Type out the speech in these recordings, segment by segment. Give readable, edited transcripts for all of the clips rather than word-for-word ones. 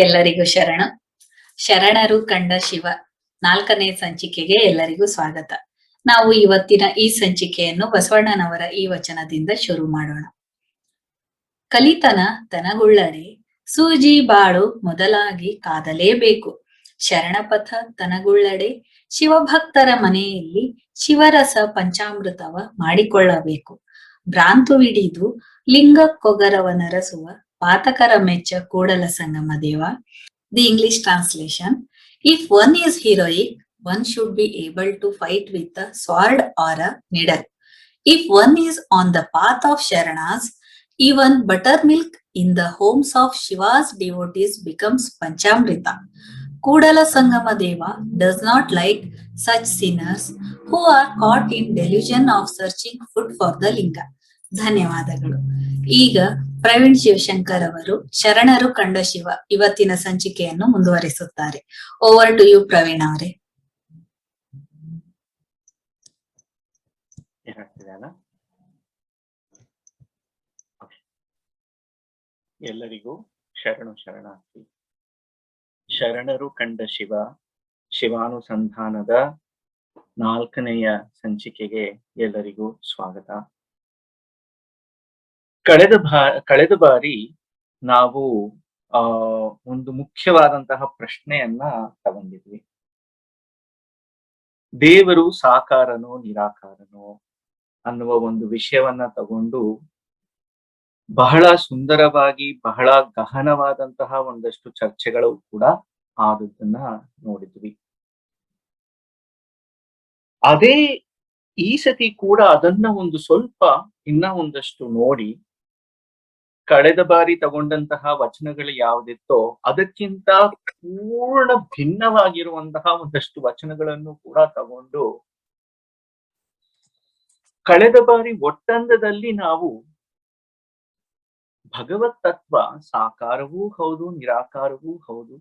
ಎಲ್ಲರಿಗೂ ಶರಣರು ಕಂಡ ಶಿವ 4ನೇ ಸಂಚಿಕೆಗೆ ಎಲ್ಲರಿಗೂ ಸ್ವಾಗತ. ನಾವು ಇವತ್ತಿನ ಈ ಸಂಚಿಕೆಯನ್ನು ಬಸವಣ್ಣನವರ ಈ ವಚನದಿಂದ ಶುರು ಮಾಡೋಣ. ಕಲಿತನ ತನಗುಳ್ಳಡೆ ಸೂಜಿ ಬಾಳು ಮೊದಲಾಗಿ ಕಾದಲೇಬೇಕು. ಶರಣಪಥ ತನಗುಳ್ಳಡೆ ಶಿವಭಕ್ತರ ಮನೆಯಲ್ಲಿ ಶಿವರಸ ಪಂಚಾಮೃತವ ಮಾಡಿಕೊಳ್ಳಬೇಕು. ಭ್ರಾಂತುವಿಡಿದು ಲಿಂಗ ಕೊಗರವನರಸುವ ಪಾತಕರ ಮೆಚ್ಚ Kudala Sangama Deva. The English translation: If one is heroic, one should be able to fight with a sword or a needle. If one is on the path of Sharanas, even buttermilk in the homes of Shiva's devotees becomes Panchamrita. Kudala Sangama Deva does not like such sinners who are caught in delusion of searching food for the linga. ಧನ್ಯವಾದಗಳು. ಈಗ ಪ್ರವೀಣ್ ಶಿವಶಂಕರ್ ಅವರು ಶರಣರು ಕಂಡ ಶಿವ ಇವತ್ತಿನ ಸಂಚಿಕೆಯನ್ನು ಮುಂದುವರಿಸುತ್ತಾರೆ. Over to you Praveen ಅವರೇ. ಎಲ್ಲರಿಗೂ ಶರಣಾರ್ಥಿ. ಶರಣರು ಕಂಡ ಶಿವ ಶಿವಾನುಸಂಧಾನದ 4ನೆಯ ಸಂಚಿಕೆಗೆ ಎಲ್ಲರಿಗೂ ಸ್ವಾಗತ. ಕಳೆದ ಬಾರಿ ನಾವು ಒಂದು ಮುಖ್ಯವಾದಂತಹ ಪ್ರಶ್ನೆಯನ್ನ ತಗೊಂಡಿದ್ವಿ. ದೇವರು ಸಾಕಾರನೋ ನಿರಾಕಾರನೋ ಅನ್ನುವ ಒಂದು ವಿಷಯವನ್ನ ತಗೊಂಡು ಬಹಳ ಸುಂದರವಾಗಿ ಬಹಳ ಗಹನವಾದಂತಹ ಒಂದಷ್ಟು ಚರ್ಚೆಗಳು ಕೂಡ ಆದದ್ದನ್ನ ನೋಡಿದ್ವಿ. ಅದೇ ಈ ಸತಿ ಕೂಡ ಅದನ್ನ ಒಂದು ಸ್ವಲ್ಪ ಇನ್ನ ಒಂದಷ್ಟು ನೋಡಿ ಕಳೆದ ಬಾರಿ ತಗೊಂಡಂತಹ ವಚನಗಳು ಯಾವುದಿತ್ತೋ ಅದಕ್ಕಿಂತ ಪೂರ್ಣ ಭಿನ್ನವಾಗಿರುವಂತಹ ಒಂದಷ್ಟು ವಚನಗಳನ್ನು ಕೂಡ ತಗೊಂಡು ಕಳೆದ ಬಾರಿ ಒಟ್ಟಂದದಲ್ಲಿ ನಾವು ಭಗವತ್ ತತ್ವ ಸಾಕಾರವೂ ಹೌದು ನಿರಾಕಾರವೂ ಹೌದು,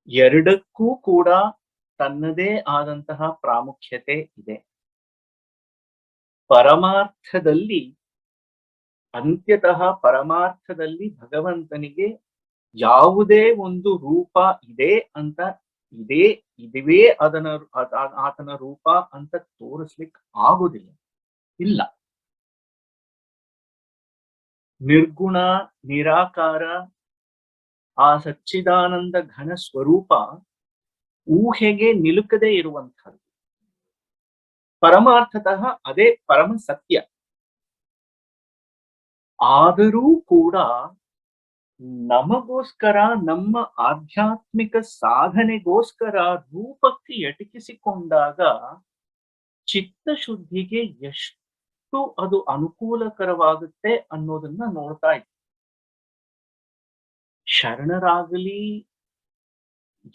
ಎರಡಕ್ಕೂ ಕೂಡ ತನ್ನದೇ ಆದಂತಹ ಪ್ರಾಮುಖ್ಯತೆ ಇದೆ. ಪರಮಾರ್ಥದಲ್ಲಿ ಭಗವಂತನಿಗೆ ಯಾವುದೇ ಒಂದು ರೂಪ ಇದೆ ಅಂತ ಇದುವೇ ಆತನ ರೂಪ ಅಂತ ತೋರಿಸ್ಲಿಕ್ಕೆ ಆಗುದಿಲ್ಲ. ಇಲ್ಲ, ನಿರ್ಗುಣ ನಿರಾಕಾರ ಆ ಸಚ್ಚಿದಾನಂದ ಘನ ಸ್ವರೂಪ ಊಹೆಗೆ ನಿಲುಕದೇ ಇರುವಂತಹದ್ದು. ಪರಮಾರ್ಥತಃ ಅದೇ ಪರಮ ಸತ್ಯ. ಆದರೂ ಕೂಡ ನಮಗೋಸ್ಕರ ನಮ್ಮ ಆಧ್ಯಾತ್ಮಿಕ ಸಾಧನೆಗೋಸ್ಕರ ರೂಪಕ್ಕೆ ಎಟಕಿಸಿಕೊಂಡಾಗ ಚಿತ್ತಶುದ್ಧಿಗೆ ಎಷ್ಟು ಅದು ಅನುಕೂಲಕರವಾಗುತ್ತೆ ಅನ್ನೋದನ್ನ ನೋಡ್ತಾ ಇದ್ದೀವಿ. ಶರಣರಾಗಲಿ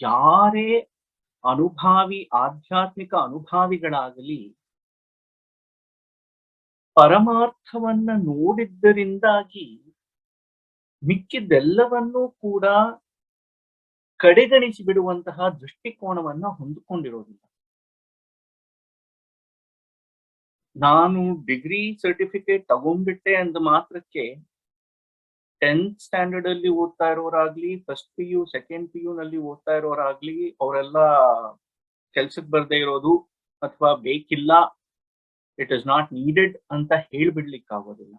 ಯಾರೇ ಆಧ್ಯಾತ್ಮಿಕ ಅನುಭಾವಿಗಳಾಗಲಿ ಪರಮಾರ್ಥವನ್ನ ನೋಡಿದ್ದರಿಂದಾಗಿ ಮಿಕ್ಕಿದ್ದೆಲ್ಲವನ್ನೂ ಕೂಡ ಕಡೆಗಣಿಸಿ ಬಿಡುವಂತಹ ದೃಷ್ಟಿಕೋನವನ್ನ ಹೊಂದಿಕೊಂಡಿರೋದಿಲ್ಲ. ನಾನು ಡಿಗ್ರಿ ಸರ್ಟಿಫಿಕೇಟ್ ತಗೊಂಡ್ಬಿಟ್ಟೆ ಅಂದ ಮಾತ್ರಕ್ಕೆ 10th ಸ್ಟ್ಯಾಂಡರ್ಡ್ ಅಲ್ಲಿ ಓದ್ತಾ ಇರೋರಾಗ್ಲಿ, ಫಸ್ಟ್ PU ಸೆಕೆಂಡ್ PU ನಲ್ಲಿ ಓದ್ತಾ ಇರೋರಾಗ್ಲಿ ಅವರೆಲ್ಲ ಕೆಲ್ಸಕ್ಕೆ ಬರ್ದೇ ಇರೋದು ಅಥವಾ ಬೇಕಿಲ್ಲ, ಇಟ್ ಇಸ್ ನಾಟ್ ನೀಡೆಡ್ ಅಂತ ಹೇಳ್ಬಿಡ್ಲಿಕ್ಕಾಗೋದಿಲ್ಲ.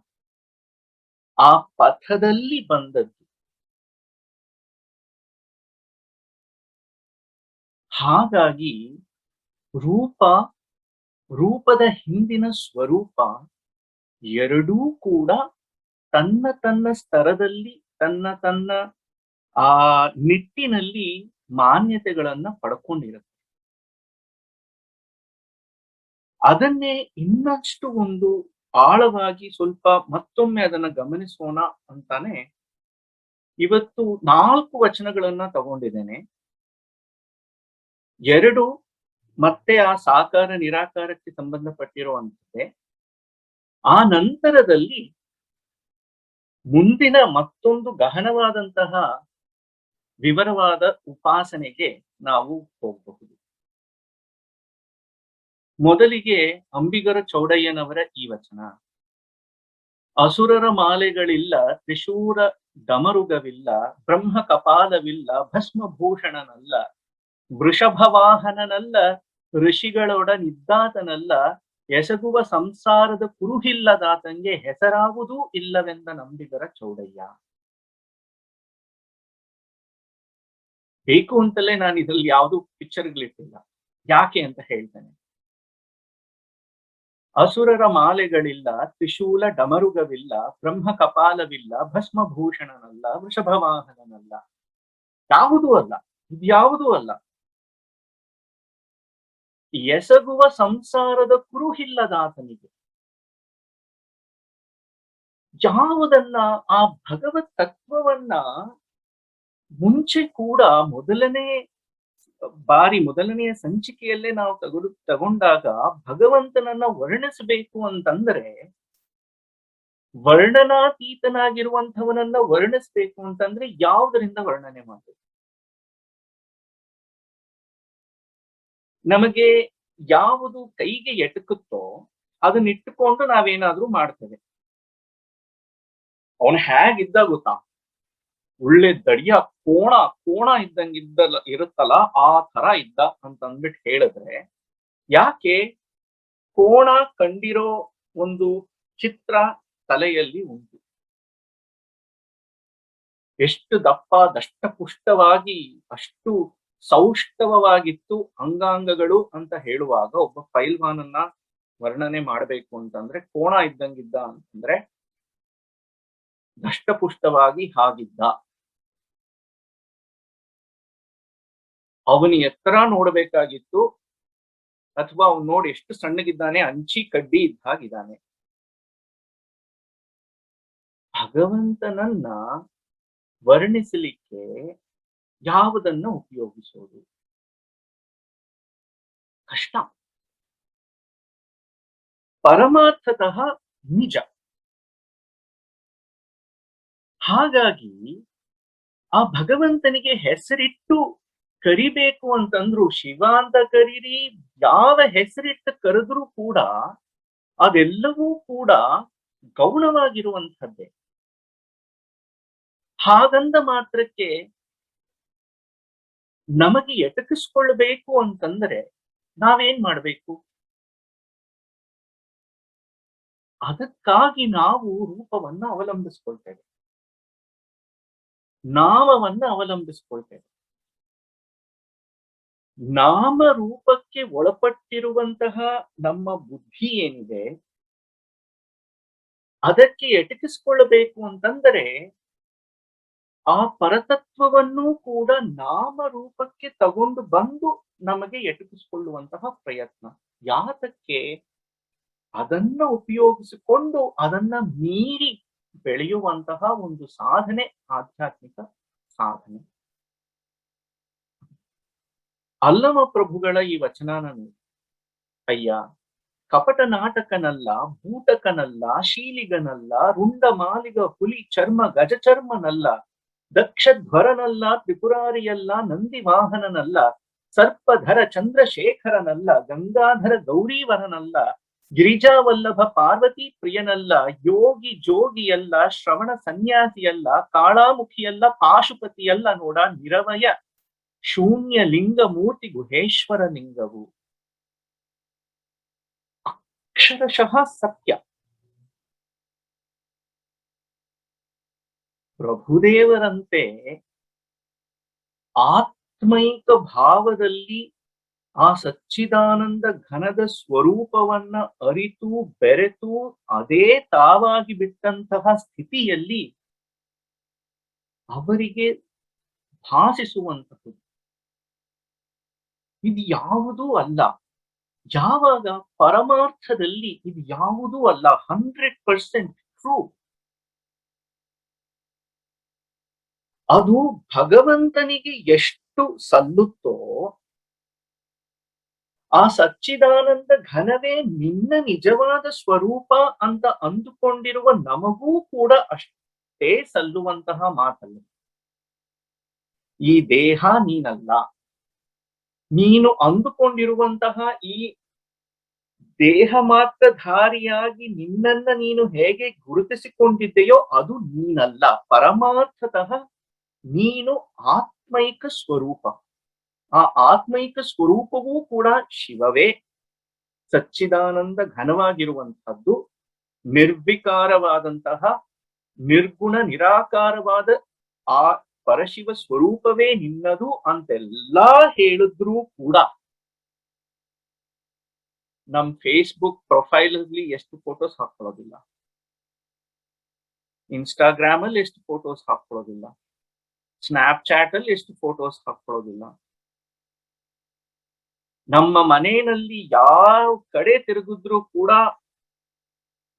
ಆ ಪಥದಲ್ಲಿ ಬಂದದ್ದು. ಹಾಗಾಗಿ ರೂಪದ ಹಿಂದಿನ ಸ್ವರೂಪ ಎರಡೂ ಕೂಡ ತನ್ನ ಸ್ತರದಲ್ಲಿ ತನ್ನ ಆ ನಿಟ್ಟಿನಲ್ಲಿ ಮಾನ್ಯತೆಗಳನ್ನ ಪಡ್ಕೊಂಡಿರುತ್ತೆ. ಅದನ್ನೇ ಇನ್ನಷ್ಟು ಒಂದು ಆಳವಾಗಿ ಸ್ವಲ್ಪ ಮತ್ತೊಮ್ಮೆ ಅದನ್ನ ಗಮನಿಸೋಣ ಅಂತಾನೆ ಇವತ್ತು 4 ವಚನಗಳನ್ನ ತಗೊಂಡಿದ್ದೇನೆ. 2 ಮತ್ತೆ ಆ ಸಾಕಾರ ನಿರಾಕಾರಕ್ಕೆ ಸಂಬಂಧಪಟ್ಟಿರುವಂತೆ, ಆ ನಂತರದಲ್ಲಿ ಮುಂದಿನ ಮತ್ತೊಂದು ಗಹನವಾದಂತಹ ವಿವರವಾದ ಉಪಾಸನೆಗೆ ನಾವು ಹೋಗಬಹುದು. ಮೊದಲಿಗೆ ಅಂಬಿಗರ ಚೌಡಯ್ಯನವರ ಈ ವಚನ. ಅಸುರರ ಮಾಲೆಗಳಿಲ್ಲ, ತ್ರಿಶೂರ ಡಮರುಗವಿಲ್ಲ, ಬ್ರಹ್ಮ ಕಪಾಲವಿಲ್ಲ, ಭಸ್ಮಭೂಷಣನಲ್ಲ, ವೃಷಭವಾಹನನಲ್ಲ, ಋಷಿಗಳೊಡನಿದ್ದಾತನಲ್ಲ, ಎಸಗುವ ಸಂಸಾರದ ಕುರುಹಿಲ್ಲದಾತಂಗೆ ಹೆಸರಾವುದೂ ಇಲ್ಲವೆಂದ ನಂಬಿಗರ ಚೌಡಯ್ಯ. ಬೇಕು ಅಂತಲೇ ನಾನು ಇದ್ರಲ್ಲಿ ಯಾವುದು ಪಿಕ್ಚರ್ಗಳಿಟ್ಟಿಲ್ಲ. ಯಾಕೆ ಅಂತ ಹೇಳ್ತೇನೆ. ಅಸುರರ ಮಾಲೆಗಳಿಲ್ಲ, ತ್ರಿಶೂಲ ಡಮರುಗವಿಲ್ಲ, ಬ್ರಹ್ಮ ಕಪಾಲವಿಲ್ಲ, ಭಸ್ಮಭೂಷಣನಲ್ಲ, ವೃಷಭವಾಹನನಲ್ಲ. ಯಾವುದೂ ಅಲ್ಲ, ಇದ್ಯಾವುದೂ ಅಲ್ಲ. ಎಸಗುವ ಸಂಸಾರದ ಕುರುಹಿಲ್ಲದಾತನಿಗೆ ಯಾವುದನ್ನ ಆ ಭಗವತ್ ತತ್ವವನ್ನ ಮುಂಚೆ ಕೂಡ ಮೊದಲನೆಯ ಸಂಚಿಕೆಯಲ್ಲೇ ನಾವು ತಗೊಂಡಾಗ ಭಗವಂತನನ್ನ ವರ್ಣಿಸಬೇಕು ಅಂತಂದ್ರೆ ವರ್ಣನಾತೀತನಾಗಿರುವಂಥವನನ್ನ ವರ್ಣಿಸ್ಬೇಕು ಅಂತಂದ್ರೆ ಯಾವುದರಿಂದ ವರ್ಣನೆ ಮಾಡಬೇಕು? ನಮಗೆ ಯಾವುದು ಕೈಗೆ ಎಟಕುತ್ತೋ ಅದನ್ನಿಟ್ಟುಕೊಂಡು ನಾವೇನಾದ್ರೂ ಮಾಡ್ತೇವೆ. ಅವನು ಹೇಗಿದ್ದ ಗೊತ್ತಾ? ಒಳ್ಳೆ ದಡಿಯ ಕೋಣ ಇರುತ್ತಲ್ಲ ಆ ತರ ಇದ್ದ ಅಂತ ಅಂದ್ಬಿಟ್ಟು ಹೇಳಿದ್ರೆ, ಯಾಕೆ ಕೋಣ ಕಂಡಿರೋ ಒಂದು ಚಿತ್ರ ತಲೆಯಲ್ಲಿ ಉಂಟು. ಎಷ್ಟು ದಪ್ಪ ದಷ್ಟಪುಷ್ಟವಾಗಿ ಅಷ್ಟು ಸೌಷ್ಠವವಾಗಿತ್ತು ಅಂಗಾಂಗಗಳು ಅಂತ ಹೇಳುವಾಗ ಒಬ್ಬ ಪೈಲ್ವಾನನ್ನ ವರ್ಣನೆ ಮಾಡಬೇಕು ಅಂತಂದ್ರೆ ಕೋಣ ಇದ್ದಂಗಿದ್ದ ಅಂತಂದ್ರೆ ದಷ್ಟಪುಷ್ಟವಾಗಿ ಹಾಗಿದ್ದ. ಅವನ ಎತ್ತರ ನೋಡಬೇಕಾಗಿತ್ತು, ಅಥವಾ ಅವನು ನೋಡಿ ಎಷ್ಟು ಸಣ್ಣಗಿದ್ದಾನೆ, ಅಂಚಿ ಕಡ್ಡಿ ಇದ್ದ ಹಾಗಿದ್ದಾನೆ. ಭಗವಂತನನ್ನ ವರ್ಣಿಸಲಿಕ್ಕೆ ಯಾವುದನ್ನ ಉಪಯೋಗಿಸೋದು ಕಷ್ಟ. ಪರಮಾರ್ಥತಃ ನಿಜ. ಹಾಗಾಗಿ ಆ ಭಗವಂತನಿಗೆ ಹೆಸರಿಟ್ಟು ಕರಿಬೇಕು ಅಂತಂದ್ರು, ಶಿವ ಅಂತ ಕರೀರಿ, ಯಾವ ಹೆಸರಿಟ್ಟು ಕರೆದ್ರೂ ಕೂಡ ಅದೆಲ್ಲವೂ ಕೂಡ ಗೌಣವಾಗಿರುವಂಥದ್ದೇ. ಹಾಗಂದ ಮಾತ್ರಕ್ಕೆ ನಮಗೆ ಎಟಕಿಸ್ಕೊಳ್ಬೇಕು ಅಂತಂದ್ರೆ ನಾವೇನ್ ಮಾಡ್ಬೇಕು? ಅದಕ್ಕಾಗಿ ನಾವು ರೂಪವನ್ನ ಅವಲಂಬಿಸ್ಕೊಳ್ತೇವೆ, ನಾಮವನ್ನ ಅವಲಂಬಿಸ್ಕೊಳ್ತೇವೆ. ನಾಮ ರೂಪಕ್ಕೆ ಒಳಪಟ್ಟಿರುವಂತಹ ನಮ್ಮ ಬುದ್ಧಿ ಏನಿದೆ ಅದಕ್ಕೆ ಎಟಕಿಸ್ಕೊಳ್ಳಬೇಕು ಅಂತಂದರೆ ಆ ಪರತತ್ವವನ್ನು ಕೂಡ ನಾಮ ರೂಪಕ್ಕೆ ತಗೊಂಡು ಬಂದು ನಮಗೆ ಎಟಕಿಸಿಕೊಳ್ಳುವಂತಹ ಪ್ರಯತ್ನ. ಯಾತಕ್ಕೆ? ಅದನ್ನ ಉಪಯೋಗಿಸಿಕೊಂಡು ಅದನ್ನ ಮೀರಿ ಬೆಳೆಯುವಂತಹ ಒಂದು ಸಾಧನೆ, ಆಧ್ಯಾತ್ಮಿಕ ಸಾಧನೆ. ಅಲ್ಲಮ ಪ್ರಭುಗಳ ಈ ವಚನಾನ ನೋಡಿ. ಅಯ್ಯ, ಕಪಟ ನಾಟಕನಲ್ಲ, ಬೂಟಕನಲ್ಲ, ಶೀಲಿಗನಲ್ಲ, ರುಂಡ ಮಾಲಿಗ ಹುಲಿ ಚರ್ಮ ಗಜಚರ್ಮನಲ್ಲ, ದಕ್ಷಧ್ವರನಲ್ಲ, ತ್ರಿಪುರಾರಿಯಲ್ಲ, ನಂದಿ ವಾಹನನಲ್ಲ, ಸರ್ಪಧರ ಚಂದ್ರಶೇಖರನಲ್ಲ, ಗಂಗಾಧರ ಗೌರೀವರನಲ್ಲ, ಗಿರಿಜಾವಲ್ಲಭ ಪಾರ್ವತಿ ಪ್ರಿಯನಲ್ಲ, ಯೋಗಿ ಜೋಗಿಯಲ್ಲ, ಶ್ರವಣ ಸನ್ಯಾಸಿಯಲ್ಲ, ಕಾಳಾಮುಖಿಯಲ್ಲ, ಪಾಶುಪತಿಯಲ್ಲ, ನೋಡ ನಿರವಯ ಶೂನ್ಯ ಲಿಂಗ ಮೂರ್ತಿ ಗುಹೇಶ್ವರ ಲಿಂಗವು. ಅಕ್ಷರಶಃ ಸತ್ಯ. ಪ್ರಭುದೇವರಂತೆ ಆತ್ಮೈಕ ಭಾವದಲ್ಲಿ ಆ ಸಚ್ಚಿದಾನಂದ ಘನದ ಸ್ವರೂಪವನ್ನ ಅರಿತು ಬೆರೆತು ಅದೇ ತಾವಾಗಿ ಬಿಟ್ಟಂತಹ ಸ್ಥಿತಿಯಲ್ಲಿ ಅವರಿಗೆ ಭಾಸಿಸುವಂತಹುದು ಇದು ಯಾವುದೂ ಅಲ್ಲ. ಯಾವಾಗ ಪರಮಾರ್ಥದಲ್ಲಿ ಇದು ಯಾವುದೂ ಅಲ್ಲ, 100% ಟ್ರೂ, ಅದು ಭಗವಂತನಿಗೆ ಎಷ್ಟು ಸಲ್ಲುತ್ತೋ ಆ ಸಚ್ಚಿದಾನಂದ ಘನವೇ ನಿನ್ನ ನಿಜವಾದ ಸ್ವರೂಪ ಅಂತ ಅಂದುಕೊಂಡಿರುವ ನಮಗೂ ಕೂಡ ಅಷ್ಟೇ ಸಲ್ಲುವಂತಹ ಮಾತಲ್ಲ. ಈ ದೇಹ ನೀನಲ್ಲ, ನೀನು ಅಂದುಕೊಂಡಿರುವಂತಹ ಈ ದೇಹ ಮಾತ್ರ ಧಾರಿಯಾಗಿ ನಿನ್ನನ್ನ ನೀನು ಹೇಗೆ ಗುರುತಿಸಿಕೊಂಡಿದ್ದೆಯೋ ಅದು ನೀನಲ್ಲ. ಪರಮಾರ್ಥತಃ ನೀನು ಆತ್ಮೈಕ ಸ್ವರೂಪ. ಆ ಆತ್ಮೈಕ ಸ್ವರೂಪವೂ ಕೂಡ ಶಿವವೇ, ಸಚ್ಚಿದಾನಂದ ಘನವಾಗಿರುವಂತಹದ್ದು, ನಿರ್ವಿಕಾರವಾದಂತಹ ನಿರ್ಗುಣ ನಿರಾಕಾರವಾದ ಆ ಪರಶಿವ ಸ್ವರೂಪವೇ ನಿನ್ನದು ಅಂತೆಲ್ಲಾ ಹೇಳಿದ್ರೂ ಕೂಡ ನಮ್ ಫೇಸ್ಬುಕ್ ಪ್ರೊಫೈಲ್ ಅಲ್ಲಿ ಎಷ್ಟು ಫೋಟೋಸ್ ಹಾಕೊಳ್ಳೋದಿಲ್ಲ, ಇನ್ಸ್ಟಾಗ್ರಾಮ್ ಅಲ್ಲಿ ಎಷ್ಟು ಫೋಟೋಸ್ ಹಾಕೊಳ್ಳೋದಿಲ್ಲ, ಸ್ನ್ಯಾಪ್ಚಾಟ್ ಅಲ್ಲಿ ಎಷ್ಟು ಫೋಟೋಸ್ ಹಾಕೊಳ್ಳೋದಿಲ್ಲ. ನಮ್ಮ ಮನೆಯಲ್ಲಿ ಯಾವ ಕಡೆ ತಿರುಗಿದ್ರು ಕೂಡ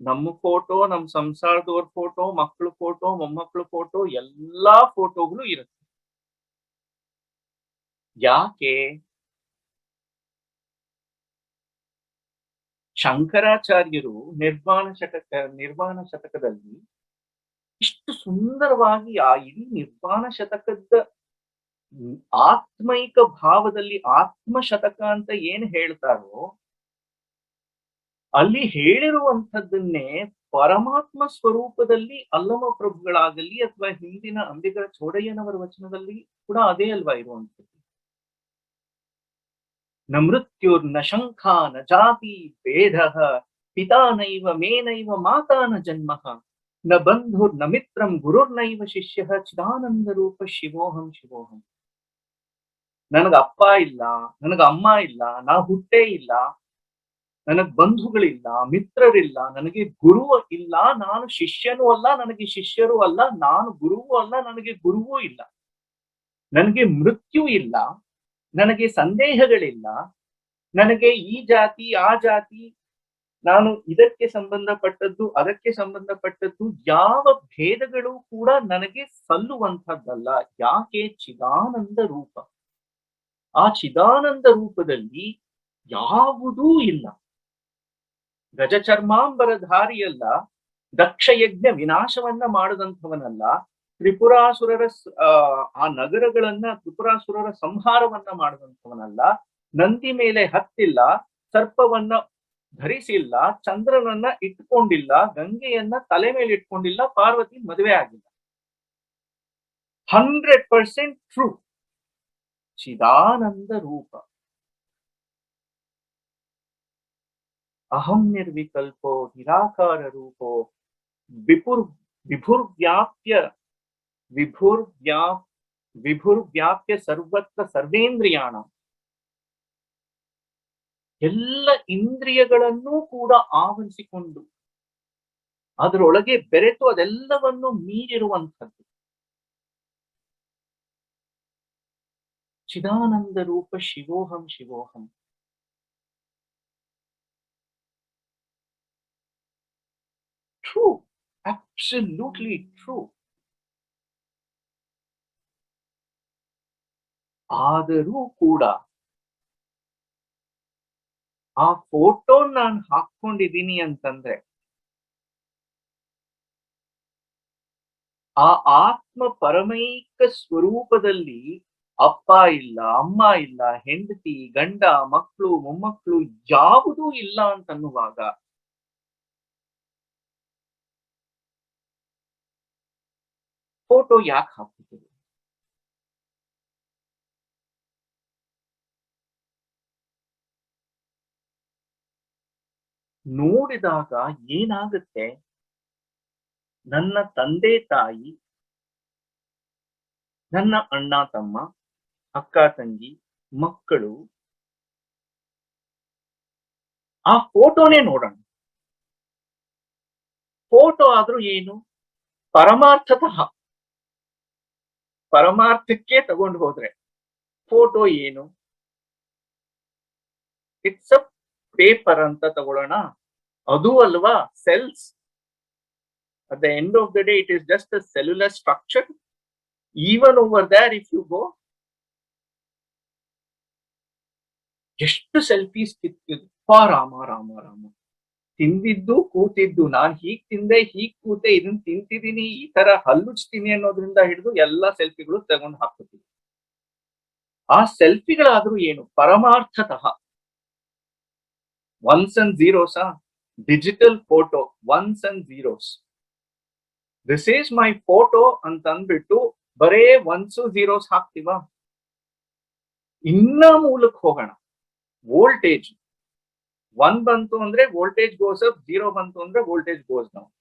ನಮ್ಮ ಫೋಟೋ, ನಮ್ಮ ಸಂಸಾರದವ್ರ ಫೋಟೋ, ಮಕ್ಕಳು ಫೋಟೋ, ಮೊಮ್ಮಕ್ಕಳು ಫೋಟೋ, ಎಲ್ಲಾ ಫೋಟೋಗಳು ಇರುತ್ತೆ. ಯಾಕೆ? ಶಂಕರಾಚಾರ್ಯರು ನಿರ್ವಾಣ ಶತಕದಲ್ಲಿ ಇಷ್ಟು ಸುಂದರವಾಗಿ ಆ ಇಡೀ ನಿರ್ವಾಣ ಶತಕದ ಆತ್ಮೈಕ ಭಾವದಲ್ಲಿ ಆತ್ಮ ಶತಕ ಅಂತ ಏನ್ ಹೇಳ್ತಾರೋ ಅಲ್ಲಿ ಹೇಳಿರುವಂಥದ್ದನ್ನೇ ಪರಮಾತ್ಮ ಸ್ವರೂಪದಲ್ಲಿ ಅಲ್ಲಮ ಪ್ರಭುಗಳಾಗಲಿ ಅಥವಾ ಹಿಂದಿನ ಅಂಬಿಗರ ಚೋಡಯ್ಯನವರ ವಚನದಲ್ಲಿ ಕೂಡ ಅದೇ ಅಲ್ವಾ ಇರುವಂಥದ್ದು. ನ ಮೃತ್ಯುರ್ ನ ಶಂಖ ನ ಜಾತಿ ಭೇದ ಪಿತಾ ನೈವ ಮೇನೈವ ಮಾತಾ ನ ಜನ್ಮ ನ ಬಂಧುರ್ ನ ಮಿತ್ರಂ ಗುರುರ್ನೈವ ಶಿಷ್ಯ ಚಿದಾನಂದ ರೂಪ ಶಿವೋಹಂ ಶಿವೋಹಂ. ನನಗ ಅಪ್ಪ ಇಲ್ಲ, ನನಗ ಅಮ್ಮ ಇಲ್ಲ, ನಾ ಹುಟ್ಟೇ ಇಲ್ಲ, ನನಗ್ ಬಂಧುಗಳಿಲ್ಲ, ಮಿತ್ರರಿಲ್ಲ, ನನಗೆ ಗುರು ಇಲ್ಲ, ನಾನು ಶಿಷ್ಯನೂ ಅಲ್ಲ, ನನಗೆ ಶಿಷ್ಯರೂ ಅಲ್ಲ, ನಾನು ಗುರುವೂ ಅಲ್ಲ, ನನಗೆ ಗುರುವೂ ಇಲ್ಲ, ನನಗೆ ಮೃತ್ಯು ಇಲ್ಲ, ನನಗೆ ಸಂದೇಹಗಳಿಲ್ಲ, ನನಗೆ ಈ ಜಾತಿ ಆ ಜಾತಿ, ನಾನು ಇದಕ್ಕೆ ಸಂಬಂಧಪಟ್ಟದ್ದು ಅದಕ್ಕೆ ಸಂಬಂಧಪಟ್ಟದ್ದು ಯಾವ ಭೇದಗಳು ಕೂಡ ನನಗೆ ಸಲ್ಲುವಂಥದ್ದಲ್ಲ. ಯಾಕೆ? ಚಿದಾನಂದ ರೂಪ. ಆ ಚಿದಾನಂದ ರೂಪದಲ್ಲಿ ಯಾವುದೂ ಇಲ್ಲ. ಗಜಚರ್ಮಾಂಬರಧಾರಿಯಲ್ಲ, ದಕ್ಷಯಜ್ಞ ವಿನಾಶವನ್ನ ಮಾಡದಂಥವನಲ್ಲ, ತ್ರಿಪುರಾಸುರರ ಆ ನಗರಗಳನ್ನ ತ್ರಿಪುರಾಸುರರ ಸಂಹಾರವನ್ನ ಮಾಡದಂಥವನಲ್ಲ, ನಂದಿ ಮೇಲೆ ಹತ್ತಿಲ್ಲ, ಸರ್ಪವನ್ನ ಧರಿಸಿಲ್ಲ, ಚಂದ್ರನನ್ನ ಇಟ್ಕೊಂಡಿಲ್ಲ, ಗಂಗೆಯನ್ನ ತಲೆ ಮೇಲೆ ಇಟ್ಕೊಂಡಿಲ್ಲ, ಪಾರ್ವತಿ ಮದುವೆ ಆಗಿಲ್ಲ. 100% ಟ್ರೂ. ಚಿದಾನಂದ ರೂಪ. ಅಹಂ ನಿರ್ವಿಕಲ್ಪೋ ನಿರಾಕಾರ ರೂಪೋ ವಿಭುರ್ವ್ಯಾಪ್ಯ ಸರ್ವತ್ರ ಸರ್ವೇಂದ್ರಿಯಾಣ. ಎಲ್ಲ ಇಂದ್ರಿಯಗಳನ್ನೂ ಕೂಡ ಆವರಿಸಿಕೊಂಡು ಅದರೊಳಗೆ ಬೆರೆತು ಅದೆಲ್ಲವನ್ನು ಮೀರಿರುವಂಥದ್ದು ಚಿದಾನಂದ ರೂಪ ಶಿವೋಹಂ ಶಿವೋಹಂ. True, absolutely true. ಆದರೂ ಕೂಡ ಆ ಫೋಟೋ ನಾನು ಹಾಕೊಂಡಿದ್ದೀನಿ ಅಂತಂದ್ರೆ ಆ ಆತ್ಮ ಪರಮೈಕ ಸ್ವರೂಪದಲ್ಲಿ ಅಪ್ಪ ಇಲ್ಲ, ಅಮ್ಮ ಇಲ್ಲ, ಹೆಂಡತಿ, ಗಂಡ, ಮಕ್ಕಳು, ಮೊಮ್ಮಕ್ಕಳು ಯಾವುದೂ ಇಲ್ಲ ಅಂತನ್ನುವಾಗ ಫೋಟೋ ಯಾಕೆ ಹಾಕ್ತಿದ್ದೀವಿ? ನೋಡಿದಾಗ ಏನಾಗುತ್ತೆ? ನನ್ನ ತಂದೆ ತಾಯಿ, ನನ್ನ ಅಣ್ಣ ತಮ್ಮ, ಅಕ್ಕ ತಂಗಿ, ಮಕ್ಕಳು, ಆ ಫೋಟೋನೇ ನೋಡೋಣ. ಫೋಟೋ ಆದ್ರೂ ಏನು? ಪರಮಾರ್ಥಕ್ಕೆ ತಗೊಂಡು ಹೋದ್ರೆ ಫೋಟೋ ಏನು? ಇಟ್ಸ್ ಅ ಪೇಪರ್ ಅಂತ ತಗೊಳ್ಳೋಣ. ಅದು ಅಲ್ವಾ cells. At the end of the day, it is just a cellular structure. Even over there, if you go, ಎಷ್ಟು ಸೆಲ್ಫೀಸ್ ಕಿತ್ತಿದ್ದು ರಾಮ ರಾಮ ರಾಮ. ತಿಂದಿದ್ದು ಕೂತಿದ್ದು, ನಾನ್ ಹೀಗ್ ತಿಂದೆ, ಹೀಗ್ ಕೂತೆ, ಇದನ್ನ ತಿಂತಿದ್ದೀನಿ, ಈ ತರ ಹಲ್ಲುಚ್ತೀನಿ ಅನ್ನೋದ್ರಿಂದ ಹಿಡಿದು ಎಲ್ಲಾ ಸೆಲ್ಫಿಗಳು ತಗೊಂಡು ಹಾಕ್ತೀವಿ. ಆ ಸೆಲ್ಫಿಗಳಾದ್ರೂ ಏನು? ಪರಮಾರ್ಥತಃ ones and zeros digital photo ones and zeros. This is my photo ಅಂತ ಅಂದ್ಬಿಟ್ಟು ಬರೇ ಒನ್ಸು ಝೀರೋಸ್ ಹಾಕ್ತಿವಾ? ಇನ್ನ ಮೂಲಕ್ ಹೋಗೋಣ. ವೋಲ್ಟೇಜ್ 1 ಬಂತು ಅಂದ್ರೆ ವೋಲ್ಟೇಜ್ ಗೋಸ್ ಅಪ್, 0 ಬಂತು ಅಂದ್ರೆ voltage goes down.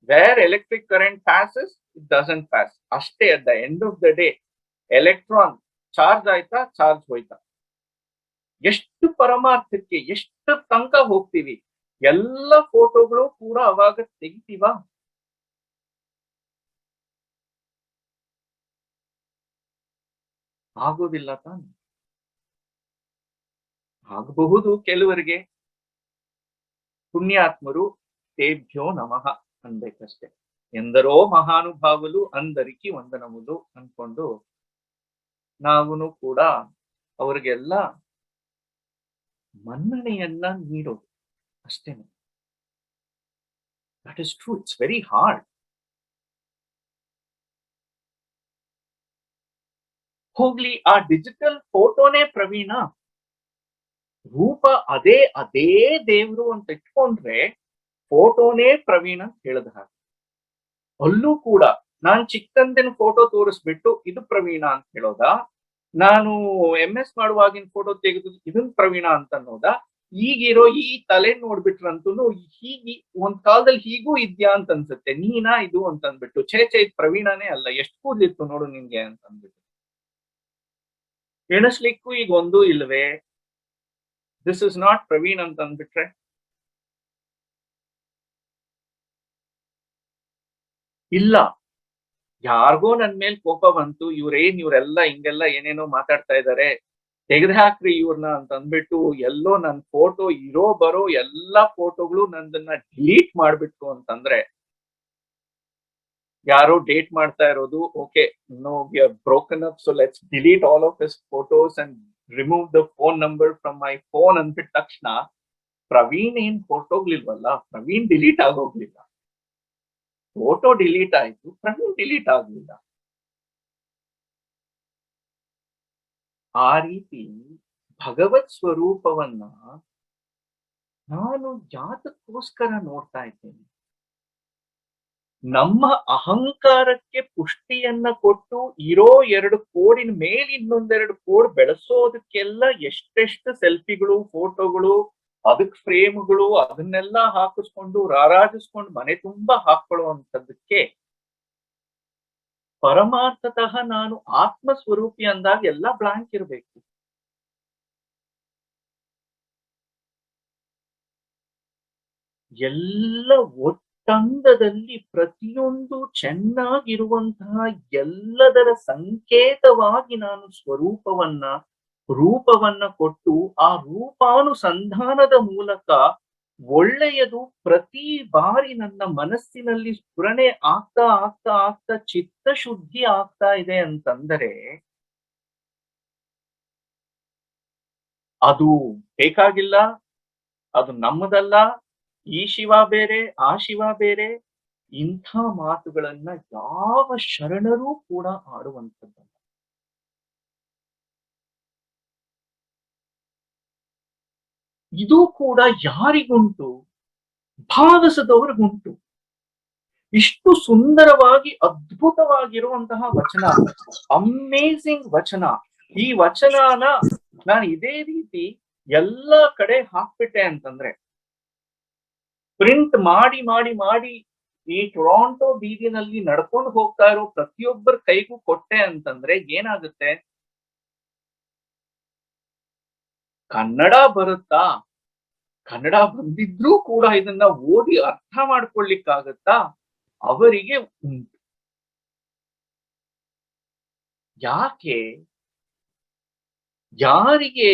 Where electric current passes, it doesn't pass. ಅಷ್ಟೇ. At the end of the day electron charge ಆಯ್ತಾ, ಚಾರ್ಜ್ ಹೋಯ್ತಾ. ಎಷ್ಟು ಪರಮಾರ್ಥಕ್ಕೆ ಎಷ್ಟು ತನಕ ಹೋಗ್ತೀವಿ? ಎಲ್ಲ ಫೋಟೋಗಳು ಕೂಡ ಅವಾಗ ತೆಗಿತೀವ? ಆಗೋದಿಲ್ಲ ತಾನೆ. ಆಗಬಹುದು ಕೆಲವರಿಗೆ. ಪುಣ್ಯಾತ್ಮರು ತೇಭ್ಯೋ ನಮಃ ಅನ್ಬೇಕಷ್ಟೆ. ಎಂದರೋ ಮಹಾನುಭಾವಲು ಅಂದರಿಕಿ ವಂದನములు ಅನ್ಕೊಂಡು ನಾವು ಕೂಡ ಅವ್ರಿಗೆಲ್ಲ ಮನ್ನಣೆಯನ್ನ ನೀಡೋದು ಅಷ್ಟೇನೆ. That is true. It's very hard. ಹೋಗ್ಲಿ, ಆ ಡಿಜಿಟಲ್ ಫೋಟೋನೇ ಪ್ರವೀಣ, ರೂಪ ಅದೇ ಅದೇ ದೇವ್ರು ಅಂತ ಇಟ್ಕೊಂಡ್ರೆ ಫೋಟೋನೇ ಪ್ರವೀಣ ಅಂತ ಹೇಳಿದ ಹಾಗೆ. ಅಲ್ಲೂ ಕೂಡ ನಾನ್ ಚಿಕ್ಕಂದಿನ ಫೋಟೋ ತೋರಿಸ್ಬಿಟ್ಟು ಇದು ಪ್ರವೀಣ ಅಂತ ಹೇಳೋದಾ, ನಾನು MS ಮಾಡುವಾಗಿನ ಫೋಟೋ ತೆಗೆದು ಇದನ್ ಪ್ರವೀಣ ಅಂತ ಅನ್ನೋದಾ, ಈಗಿರೋ ಈ ತಲೆ ನೋಡ್ಬಿಟ್ರಂತೂ ಹೀಗೆ ಒಂದ್ ಕಾಲದಲ್ಲಿ ಹೀಗೂ ಇದ್ಯಾ ಅಂತ ಅನ್ಸುತ್ತೆ. ನೀನಾ ಇದು ಅಂತ ಅಂದ್ಬಿಟ್ಟು, ಛೇ ಇದು ಪ್ರವೀಣನೇ ಅಲ್ಲ, ಎಷ್ಟು ಕೂದ್ಲಿತ್ತು ನೋಡು ನಿನ್ಗೆ ಅಂತ ಅಂದ್ಬಿಟ್ಟು ಎಣಿಸ್ಲಿಕ್ಕೂ ಈಗ ಒಂದೂ ಇಲ್ವೇ? ದಿಸ್ ಇಸ್ ನಾಟ್ ಪ್ರವೀಣ್ ಅಂತ ಅಂದ್ಬಿಟ್ರೆ ಇಲ್ಲ. ಯಾರಿಗೋ ನನ್ ಮೇಲ್ ಕೋಪ ಬಂತು, ಇವ್ರೆಲ್ಲ ಹಿಂಗೆಲ್ಲ ಏನೇನೋ ಮಾತಾಡ್ತಾ ಇದಾರೆ, ತೆಗೆದು ಹಾಕ್ರಿ ಇವ್ರನ್ನ ಅಂತ ಅಂದ್ಬಿಟ್ಟು ಎಲ್ಲೋ ನನ್ ಫೋಟೋ ಇರೋ ಬರೋ ಎಲ್ಲಾ ಫೋಟೋಗಳು ನಂದನ್ನ ಡಿಲೀಟ್ ಮಾಡ್ಬಿಟ್ಟು ಅಂತಂದ್ರೆ, ಯಾರೋ ಡೇಟ್ ಮಾಡ್ತಾ ಇರೋದು, okay no we are broken up, so let's delete all of his photos and remove the phone number from my phone ಅಂದ್ಬಿಟ್ಟ ತಕ್ಷಣ ಪ್ರವೀಣ್ ಏನ್ ಫೋಟೋಗಳಿಲ್ವಲ್ಲ, ಪ್ರವೀಣ್ ಡಿಲೀಟ್ ಆಗೋಗ್ಲಿಲ್ಲ. ಫೋಟೋ ಡಿಲೀಟ್ ಆಯ್ತು, ಪ್ರವೀಣ್ ಡಿಲೀಟ್ ಆಗ್ಲಿಲ್ಲ. ಆ ರೀತಿ ಭಗವತ್ ಸ್ವರೂಪವನ್ನ ನಾನು ಜಾತಕ್ಕೋಸ್ಕರ ನೋಡ್ತಾ ಇದ್ದೇನೆ. ನಮ್ಮ ಅಹಂಕಾರಕ್ಕೆ ಪುಷ್ಟಿಯನ್ನ ಕೊಟ್ಟು ಇರೋ 2 ಕೋಡಿನ ಮೇಲೆ ಇನ್ನೊಂದೆರಡು ಕೋಡ್ ಬೆಳೆಸೋದಕ್ಕೆಲ್ಲ ಎಷ್ಟೆಷ್ಟು ಸೆಲ್ಫಿಗಳು, ಫೋಟೋಗಳು, ಅದಕ್ ಫ್ರೇಮ್ಗಳು, ಅದನ್ನೆಲ್ಲ ಹಾಕಿಸ್ಕೊಂಡು ರಾರಾಜಿಸ್ಕೊಂಡು ಮನೆ ತುಂಬಾ ಹಾಕೊಳ್ಳುವಂಥದ್ದಕ್ಕೆ ಪರಮಾರ್ಥತಃ ನಾನು ಆತ್ಮ ಸ್ವರೂಪಿ ಅಂದಾಗ ಎಲ್ಲ ಬ್ಲಾಂಕ್ ಇರಬೇಕು. ಎಲ್ಲ ಒಟ್ಟಂದದಲ್ಲಿ ಪ್ರತಿಯೊಂದು ಚೆನ್ನಾಗಿರುವಂತಹ ಎಲ್ಲದರ ಸಂಕೇತವಾಗಿ ನಾನು ರೂಪವನ್ನ ಕೊಟ್ಟು ಆ ರೂಪಾನುಸಂಧಾನದ ಮೂಲಕ ಒಳ್ಳೆಯದು ಪ್ರತಿ ಬಾರಿ ನನ್ನ ಮನಸ್ಸಿನಲ್ಲಿ ಸ್ಫುರಣೆ ಆಗ್ತಾ ಆಗ್ತಾ ಆಗ್ತಾ ಚಿತ್ತಶುದ್ಧಿ ಆಗ್ತಾ ಇದೆ ಅಂತಂದರೆ ಅದು ಬೇಕಾಗಿಲ್ಲ, ಅದು ನಮ್ಮದಲ್ಲ, ಈ ಶಿವ ಬೇರೆ ಆ ಶಿವ ಬೇರೆ, ಇಂಥ ಮಾತುಗಳನ್ನ ಯಾವ ಶರಣರೂ ಕೂಡ ಆಡುವಂಥದ್ದಲ್ಲ. ಇದು ಕೂಡ ಯಾರಿಗುಂಟು? ಭಾವಿಸದವ್ರಿಗುಂಟು. ಇಷ್ಟು ಸುಂದರವಾಗಿ ಅದ್ಭುತವಾಗಿರುವಂತಹ ವಚನ, ಅಮೇಜಿಂಗ್ ವಚನ. ಈ ವಚನನ ನಾನು ಇದೇ ರೀತಿ ಎಲ್ಲ ಕಡೆ ಹಾಕ್ಬಿಟ್ಟೆ ಅಂತಂದ್ರೆ, ಪ್ರಿಂಟ್ ಮಾಡಿ ಮಾಡಿ ಮಾಡಿ ಈ ಟೊರಾಂಟೊ ಬೀದಿನಲ್ಲಿ ನಡ್ಕೊಂಡು ಹೋಗ್ತಾ ಇರೋ ಪ್ರತಿಯೊಬ್ಬರ ಕೈಗೂ ಕೊಟ್ಟೆ ಅಂತಂದ್ರೆ ಏನಾಗುತ್ತೆ? ಕನ್ನಡ ಬರುತ್ತಾ? ಕನ್ನಡ ಬಂದಿದ್ರೂ ಕೂಡ ಇದನ್ನ ಓದಿ ಅರ್ಥ ಮಾಡ್ಕೊಳ್ಳಿಕ್ಕಾಗತ್ತಾ? ಅವರಿಗೆ ಉಂಟು. ಯಾಕೆ? ಯಾರಿಗೆ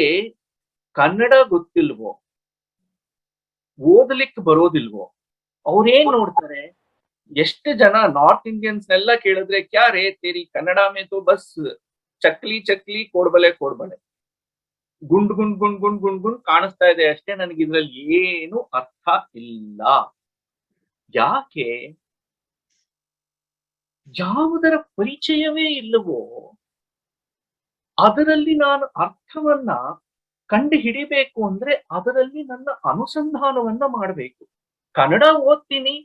ಕನ್ನಡ ಗೊತ್ತಿಲ್ವೋ, ಓದಲಿಕ್ಕೆ ಬರೋದಿಲ್ವೋ, ಅವ್ರೇನ್ ನೋಡ್ತಾರೆ? ಎಷ್ಟು ಜನ ನಾರ್ತ್ ಇಂಡಿಯನ್ಸ್ನೆಲ್ಲ ಕೇಳಿದ್ರೆ ಕ್ಯಾ ರೇ ತೇರಿ ಕನ್ನಡ ಮೇ ತೋ ಬಸ್ ಚಕ್ಲಿ ಚಕ್ಲಿ ಕೋಡ್ಬಲೆ ಕೋಡ್ಬಲೆ, ಗುಂಡ್ ಗುಂಡ್ ಗುಂಡ್ ಗುಂಡ್ ಗುಂಡ್ ಗುಂಡ್ ಕಾಣಿಸ್ತಾ ಇದೆ ಅಷ್ಟೇ, ನನಗೆ ಇದ್ರಲ್ಲಿ ಏನು ಅರ್ಥ ಇಲ್ಲ. ಯಾಕೆ? ಯಾವುದರ ಪರಿಚಯವೇ ಇಲ್ಲವೋ ಅದರಲ್ಲಿ ನಾನು ಅರ್ಥವನ್ನ ಕಂಡು ಹಿಡಿಬೇಕು ಅಂದ್ರೆ ಅದರಲ್ಲಿ ನನ್ನ ಅನುಸಂಧಾನವನ್ನ ಮಾಡಬೇಕು. ಕನ್ನಡ ಓದ್ತೀನಿ,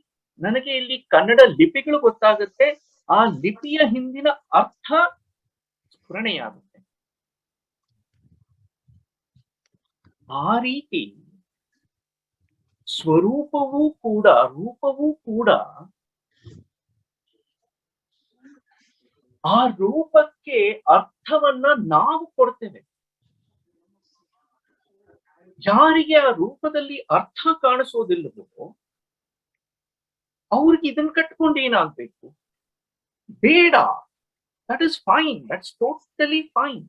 ನನಗೆ ಇಲ್ಲಿ ಕನ್ನಡ ಲಿಪಿಗಳು ಗೊತ್ತಾಗುತ್ತೆ, ಆ ಲಿಪಿಯ ಹಿಂದಿನ ಅರ್ಥ ಸ್ಫುರಣೆಯಾಗುತ್ತೆ. ಆ ರೀತಿ ಸ್ವರೂಪವೂ ಕೂಡ, ರೂಪವೂ ಕೂಡ ಆ ರೂಪಕ್ಕೆ ಅರ್ಥವನ್ನ ನಾವು ಕೊಡ್ತೇವೆ. ಯಾರಿಗೆ ಆ ರೂಪದಲ್ಲಿ ಅರ್ಥ ಕಾಣಿಸೋದಿಲ್ಲವೋ ಅವ್ರಿಗೆ ಇದನ್ನ ಕಟ್ಕೊಂಡು ಏನಾಗ್ಬೇಕು? ಬೇಡ. That is fine, that's totally fine.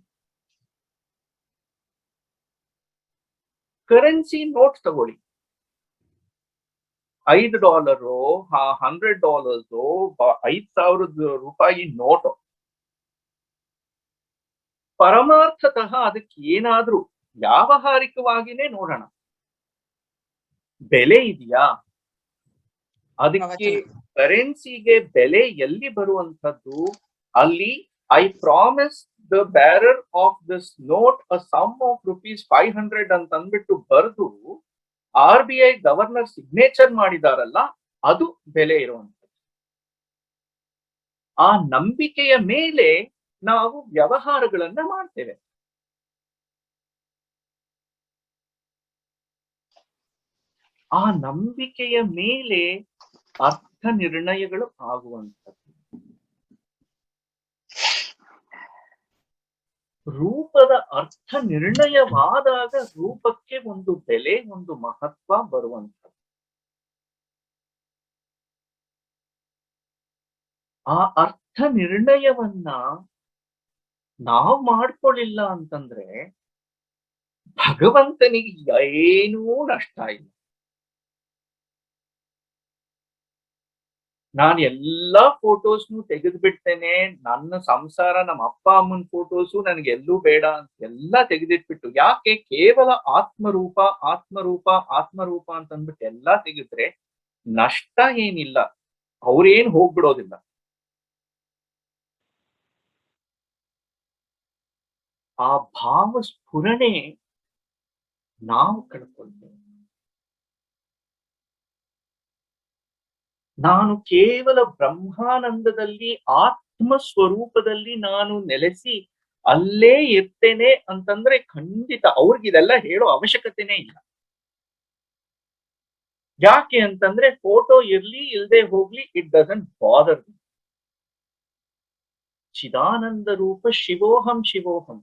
Currency note ತಗೊಳ್ಳಿ, $5, $100, $5,000 ನೋಟ್. ಪರಮಾರ್ಥತಃ ಅದಕ್ಕೆ ಏನಾದ್ರೂ ವ್ಯಾವಹಾರಿಕವಾಗಿನೇ ನೋಡೋಣ, ಬೆಲೆ ಇದೆಯಾ? ಅದಕ್ಕೆ ಕರೆನ್ಸಿಗೆ ಬೆಲೆ ಎಲ್ಲಿ ಬರುವಂತದ್ದು? ಅಲ್ಲಿ I promise the bearer of this note a sum of ₹500 ಅಂತ ಅಂದ್ಬಿಟ್ಟು ಬರೆದು RBI ಗವರ್ನರ್ ಸಿಗ್ನೇಚರ್ ಮಾಡಿದಾರಲ್ಲ, ಅದು ಬೆಲೆ ಇರುವಂತದ್ದು. ಆ ನಂಬಿಕೆಯ ಮೇಲೆ ನಾವು ವ್ಯವಹಾರಗಳನ್ನ ಮಾಡ್ತೇವೆ. ಆ ನಂಬಿಕೆಯ ಮೇಲೆ ಅರ್ಥ ನಿರ್ಣಯಗಳು ಆಗುವಂಥದ್ದು. ರೂಪದ ಅರ್ಥ ನಿರ್ಣಯವಾದಾಗ ರೂಪಕ್ಕೆ ಒಂದು ಬೆಲೆ, ಒಂದು ಮಹತ್ವ ಬರುವಂಥದ್ದು. ಆ ಅರ್ಥ ನಿರ್ಣಯವನ್ನ ನಾವು ಮಾಡ್ಕೊಳ್ಳಿಲ್ಲ ಅಂತಂದ್ರೆ ಭಗವಂತನಿಗೆ ಏನೂ ನಷ್ಟ ಇಲ್ಲ. ನಾನು ಎಲ್ಲಾ ಫೋಟೋಸ್ನು ತೆಗೆದು ಬಿಡ್ತೇನೆ, ನನ್ನ ಸಂಸಾರ, ನಮ್ಮ ಅಪ್ಪ ಅಮ್ಮನ ಫೋಟೋಸು ನನಗೆ ಎಲ್ಲೂ ಬೇಡ ಅಂತ ಎಲ್ಲ ತೆಗೆದಿಟ್ಬಿಟ್ಟು, ಯಾಕೆ? ಕೇವಲ ಆತ್ಮರೂಪ ಆತ್ಮರೂಪ ಆತ್ಮರೂಪ ಅಂತ ಅಂದ್ಬಿಟ್ಟು ಎಲ್ಲಾ ತೆಗೆದ್ರೆ ನಷ್ಟ ಏನಿಲ್ಲ, ಅವ್ರೇನ್ ಹೋಗ್ಬಿಡೋದಿಲ್ಲ. ಆ ಭಾವ ಸ್ಫುರಣೆ ನಾವು ಕಳ್ಕೊಳ್ತೇವೆ. ನಾನು ಕೇವಲ ಬ್ರಹ್ಮಾನಂದದಲ್ಲಿ ಆತ್ಮ ಸ್ವರೂಪದಲ್ಲಿ ನಾನು ನೆಲೆಸಿ ಅಲ್ಲೇ ಇರ್ತೇನೆ ಅಂತಂದ್ರೆ ಖಂಡಿತ ಅವ್ರಿಗಿದೆಲ್ಲ ಹೇಳೋ ಅವಶ್ಯಕತೆನೇ ಇಲ್ಲ. ಯಾಕೆ ಅಂತಂದ್ರೆ ಫೋಟೋ ಇರ್ಲಿ ಇಲ್ದೆ ಹೋಗ್ಲಿ, ಇಟ್ ಡಸಂಟ್ ಬಾದರ್. ಚಿದಾನಂದ ರೂಪ ಶಿವೋಹಂ ಶಿವೋಹಂ.